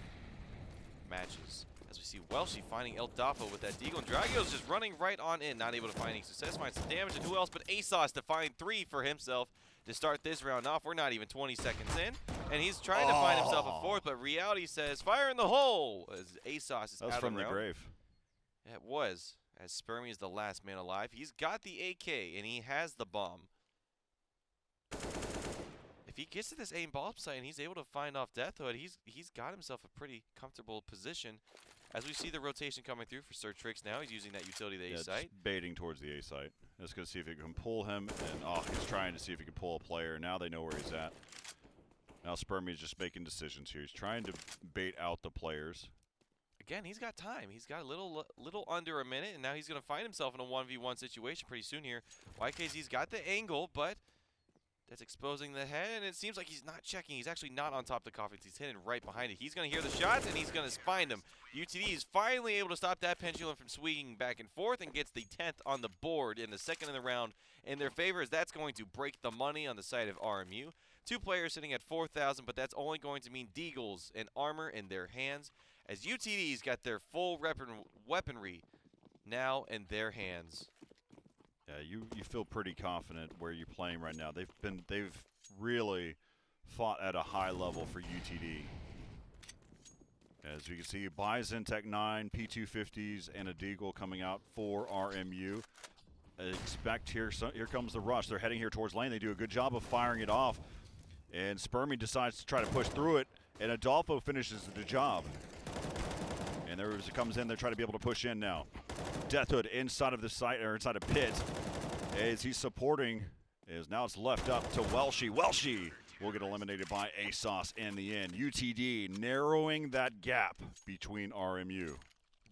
matches. As we see Welshi finding El Dafo with that deagle. And Dragio's just running right on in. Not able to find any success. Finds some damage. And who else but ASOS to find 3 for himself to start this round off. We're not even 20 seconds in. And he's trying to find himself a 4th. But Reality says, fire in the hole! As ASOS is That was out from of the round. grave. It was. As Spermie is the last man alive. He's got the AK. And he has the bomb. If he gets to this aim bomb site and he's able to find off Death Hood, he's got himself a pretty comfortable position. As we see the rotation coming through for Sir Trix now, he's using that utility to the A site. Just baiting towards the A site. Just going to see if he can pull him. And he's trying to see if he can pull a player. Now they know where he's at. Now Spermie's just making decisions here. He's trying to bait out the players. Again, he's got time. He's got a little under a minute, and now he's going to find himself in a 1v1 situation pretty soon here. YKZ's got the angle, but that's exposing the head, and it seems like he's not checking. He's actually not on top of the coffin. He's hidden right behind it. He's going to hear the shots, and he's going to find him. UTD is finally able to stop that pendulum from swinging back and forth and gets the 10th on the board in the second in the round in their favor, as that's going to break the money on the side of RMU. 2 players sitting at 4,000, but that's only going to mean deagles and armor in their hands, as UTD's got their full weaponry now in their hands. Yeah, you feel pretty confident where you're playing right now. They've really fought at a high level for UTD. As you can see, Bison Tech 9, P250s, and a deagle coming out for RMU. expect here. So here comes the rush. They're heading here towards lane. They do a good job of firing it off. And Spermy decides to try to push through it. And Adolfo finishes the job. And there it comes in. They're trying to be able to push in now. Deathhood inside of the site, or inside of pit. As he's supporting, as now it's left up to Welshie. Welshie will get eliminated by ASOS in the end. UTD narrowing that gap between RMU.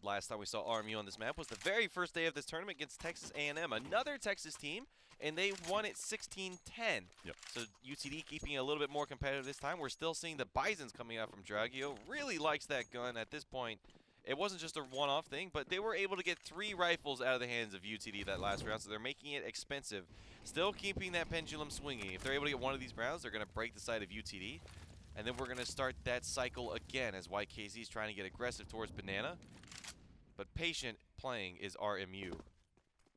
Last time we saw RMU on this map was the very first day of this tournament against Texas A&M, another Texas team, and they won it 16-10. Yep. So UTD keeping it a little bit more competitive this time. We're still seeing the Bisons coming out from Dragio. Really likes that gun at this point. It wasn't just a one-off thing, but they were able to get 3 rifles out of the hands of UTD that last round, so they're making it expensive. Still keeping that pendulum swinging. If they're able to get one of these rounds, they're going to break the side of UTD. And then we're going to start that cycle again as YKZ is trying to get aggressive towards Banana. But patient playing is RMU.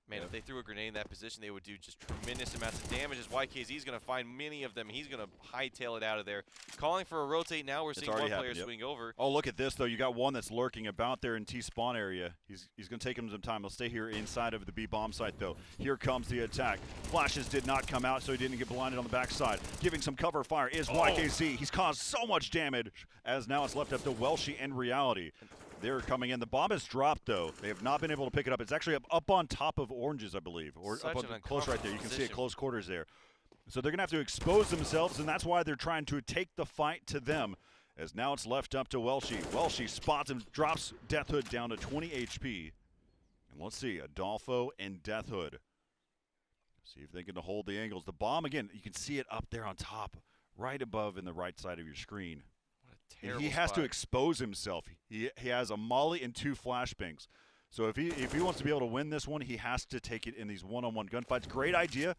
Man, if they threw a grenade in that position, they would do just tremendous amounts of damage as YKZ is going to find many of them. He's going to hightail it out of there. Calling for a rotate now. We're seeing one player swing over. Oh, look at this, though. You got one that's lurking about there in T-spawn area. He's going to take him some time. He'll stay here inside of the B-bomb site, though. Here comes the attack. Flashes did not come out, so he didn't get blinded on the backside. Giving some cover fire is YKZ. He's caused so much damage, as now it's left up to Welshie and Reality. They're coming in. The bomb is dropped, though. They have not been able to pick it up. It's actually up on top of oranges, I believe. Or up on close right there. You can see it close quarters there. So they're going to have to expose themselves, and that's why they're trying to take the fight to them. As now it's left up to Welshie. Welshie spots him, drops Deathhood down to 20 HP. And let's see, Adolfo and Deathhood. See if they can hold the angles. The bomb, again, you can see it up there on top, right above in the right side of your screen. And he has to expose himself. He has a molly and 2 flashbangs. So if he wants to be able to win this one, he has to take it in these one-on-one gunfights. Great idea.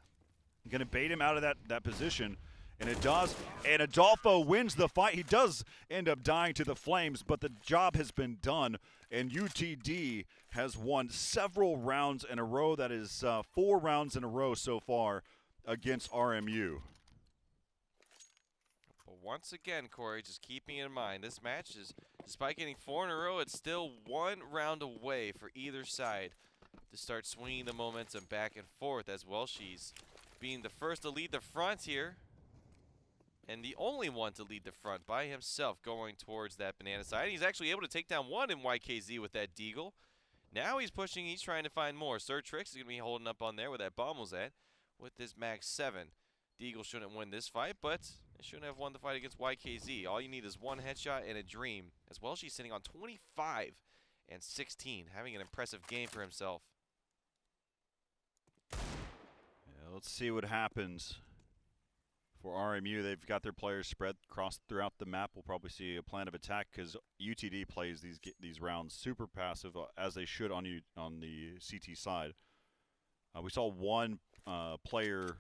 Going to bait him out of that position. And it does. And Adolfo wins the fight. He does end up dying to the flames, but the job has been done. And UTD has won several rounds in a row. That is 4 rounds in a row so far against RMU. Once again, Corey, just keeping in mind, this match is, despite getting 4 in a row, it's still 1 round away for either side to start swinging the momentum back and forth as Welshie's being the first to lead the front here and the only one to lead the front by himself going towards that Banana side. He's actually able to take down 1 in YKZ with that Deagle. Now he's pushing, he's trying to find more. Sir Trix is going to be holding up on there where that bomb was at with this Max 7. Deagle shouldn't win this fight, but it shouldn't have won the fight against YKZ. All you need is 1 headshot and a dream. As well, she's sitting on 25 and 16, having an impressive game for himself. Yeah, let's see what happens for RMU. They've got their players spread across throughout the map. We'll probably see a plan of attack because UTD plays these rounds super passive, as they should on the CT side. We saw one player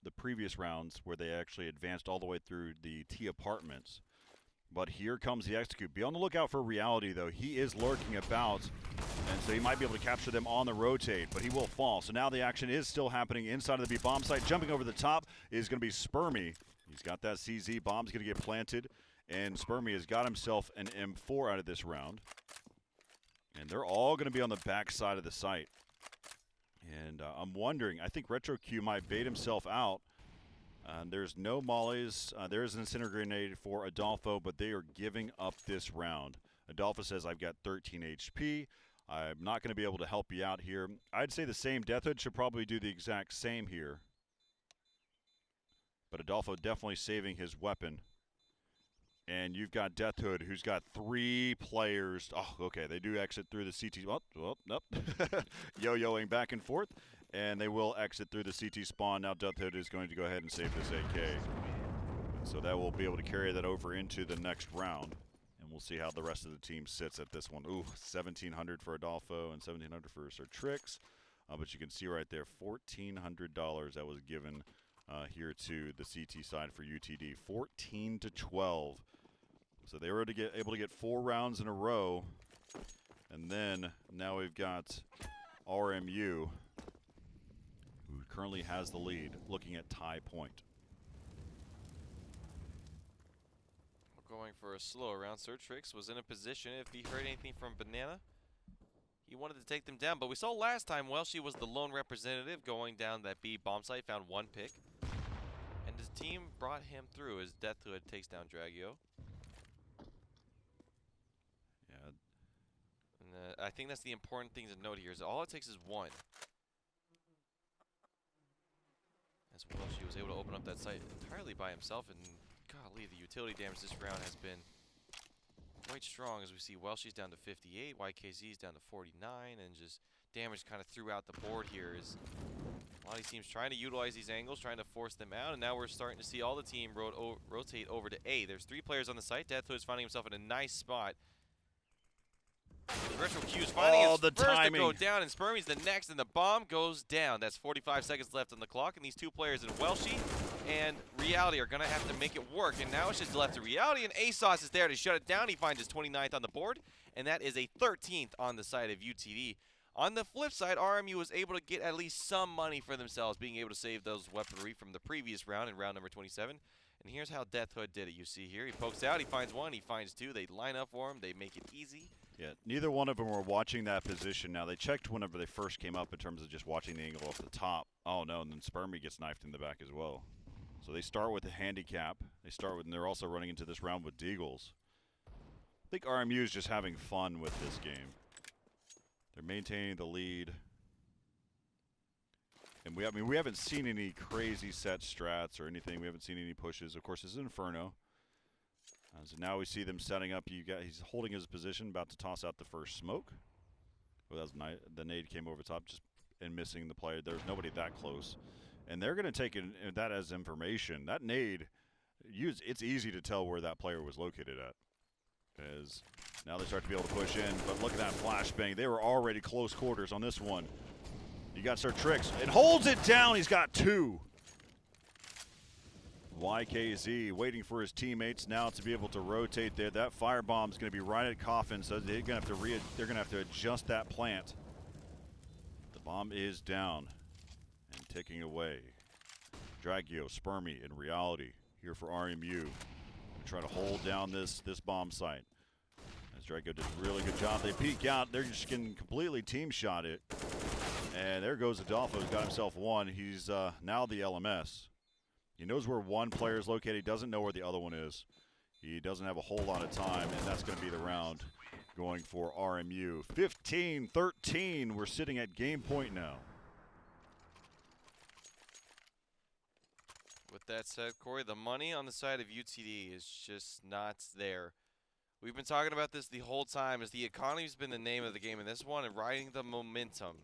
the previous rounds where they actually advanced all the way through the T apartments. But here comes the execute. Be on the lookout for Reality, though. He is lurking about, and so he might be able to capture them on the rotate, but he will fall. So now the action is still happening inside of the B-bomb site. Jumping over the top is going to be Spermy. He's got that CZ. Bomb's going to get planted, and Spermy has got himself an M4 out of this round. And they're all going to be on the back side of the site. And I'm wondering, I think RetroQ might bait himself out. There's no mollies. There is an incendiary grenade for Adolfo, but they are giving up this round. Adolfo says, I've got 13 HP. I'm not going to be able to help you out here. I'd say the same. Deathhood should probably do the exact same here. But Adolfo definitely saving his weapon. And you've got Deathhood, who's got 3 players. Oh, okay, they do exit through the CT. Oh, nope. Yo-yoing back and forth. And they will exit through the CT spawn. Now Deathhood is going to go ahead and save this AK. So that will be able to carry that over into the next round. And we'll see how the rest of the team sits at this one. Ooh, 1,700 for Adolfo and 1,700 for Sir Trix. But you can see right there, $1,400 that was given here to the CT side for UTD. 14-12. So they were able to get 4 rounds in a row. And then now we've got RMU, who currently has the lead, looking at tie point. We're going for a slow round. Sir Trix was in a position, if he heard anything from Banana, He wanted to take them down, but we saw last time Welshie was the lone representative going down that B bomb site, found one pick. And his team brought him through as Death Hood takes down Dragio. Yeah. And I think that's the important thing to note here is all it takes is one. As Welshie was able to open up that site entirely by himself, and golly, the utility damage this round has been quite strong as we see Welshie's down to 58, YKZ's down to 49, and just damage kind of throughout the board here is a lot of these teams trying to utilize these angles, trying to force them out, and now we're starting to see all the team rotate over to A. There's 3 players on the site. Death Hood's finding himself in a nice spot. Retro Q's finding his the first timing. to go down, and Spermie's the next, and the bomb goes down. That's 45 seconds left on the clock, and these 2 players in Welshie and Reality are going to have to make it work, and now it's just left to Reality, and ASOS is there to shut it down. He finds his 29th on the board, and that is a 13th on the side of UTD. On the flip side, RMU was able to get at least some money for themselves, being able to save those weaponry from the previous round in round number 27. And here's how Death Hood did it. You see here, he pokes out, he finds 1, he finds 2. They line up for him, they make it easy. Yeah, neither one of them were watching that position. Now, they checked whenever they first came up in terms of just watching the angle off the top. Oh, no, and then Spermie gets knifed in the back as well. So they start with a handicap. And they're also running into this round with Deagles. I think RMU is just having fun with this game. They're maintaining the lead. And we haven't seen any crazy set strats or anything. We haven't seen any pushes. Of course, this is Inferno. So now we see them setting up. He's holding his position, about to toss out the first smoke. Well, that was the nade came over top and missing the player. There's nobody that close. And they're going to take that as information. That nade, it's easy to tell where that player was located at. As now they start to be able to push in, but look at that flashbang. They were already close quarters on this one. You got Sir Tricks. It holds it down. He's got 2. YKZ waiting for his teammates now to be able to rotate there. That firebomb is going to be right at Coffin, so they're going to have to adjust that plant. The bomb is down and ticking away. Dragio, Spermie, in Reality here for RMU. Try to hold down this bomb site. As Dragio did a really good job. They peek out. They're just getting completely team shot it. And there goes Adolfo. He's got himself 1. He's now the LMS. He knows where one player is located. He doesn't know where the other one is. He doesn't have a whole lot of time, and that's going to be the round going for RMU. 15-13. We're sitting at game point now. With that said, Corey, the money on the side of UTD is just not there. We've been talking about this the whole time, as the economy's been the name of the game in this one, and riding the momentum.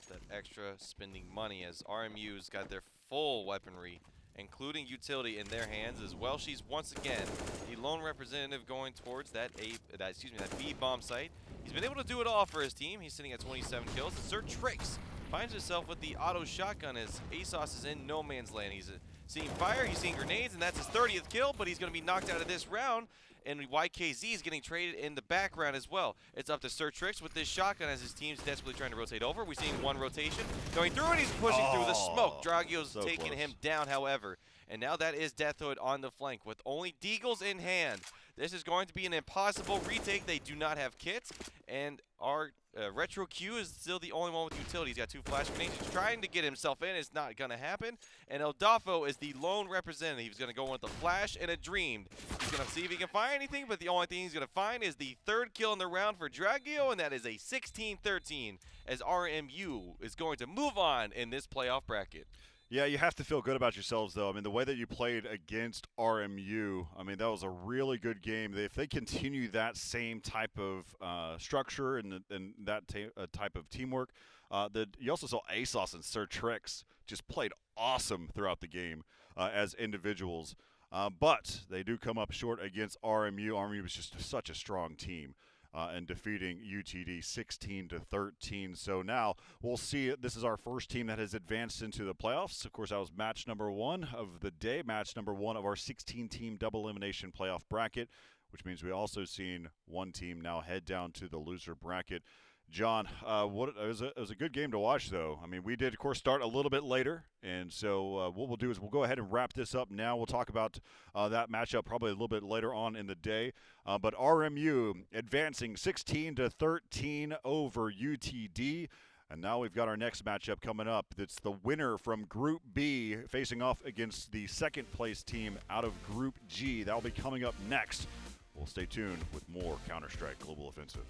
That extra spending money as RMU's got their full weaponry, including utility, in their hands as well. She's once again the lone representative going towards that B bomb site. He's been able to do it all for his team. He's sitting at 27 kills. And Sir Tricks finds himself with the auto shotgun as ASOS is in no man's land. He's seeing fire, he's seeing grenades, and that's his 30th kill, but he's going to be knocked out of this round. And YKZ is getting traded in the background as well. It's up to Sir Tricks with this shotgun as his team's desperately trying to rotate over. We're seeing 1 rotation going through, and he's pushing through the smoke. Dragio's so taking close. him down, however. And now that is Death Hood on the flank with only Deagles in hand. This is going to be an impossible retake. They do not have kits, and our Retro Q is still the only one with utility. He's got 2 flash grenades. He's trying to get himself in. It's not going to happen. And Eldafo is the lone representative. He's going to go in with a flash and a dream. He's going to see if he can find anything, but the only thing he's going to find is the 3rd kill in the round for Dragio, and that is a 16-13 as RMU is going to move on in this playoff bracket. Yeah, you have to feel good about yourselves, though. I mean, the way that you played against RMU, I mean, that was a really good game. If they continue that same type of structure and that type of teamwork, you also saw ASOS and Sir Tricks just played awesome throughout the game as individuals. But they do come up short against RMU. RMU was just such a strong team. And defeating UTD 16-13. So now we'll see. This is our first team that has advanced into the playoffs. Of course, that was match number 1 of the day, match number 1 of our 16-team double elimination playoff bracket, which means we also seen one team now head down to the loser bracket. John, it was a good game to watch, though. I mean, we did, of course, start a little bit later, and so what we'll do is we'll go ahead and wrap this up now. We'll talk about that matchup probably a little bit later on in the day. But RMU advancing 16-13 over UTD. And now we've got our next matchup coming up. It's the winner from Group B facing off against the second-place team out of Group G. That will be coming up next. We'll stay tuned with more Counter-Strike Global Offensive.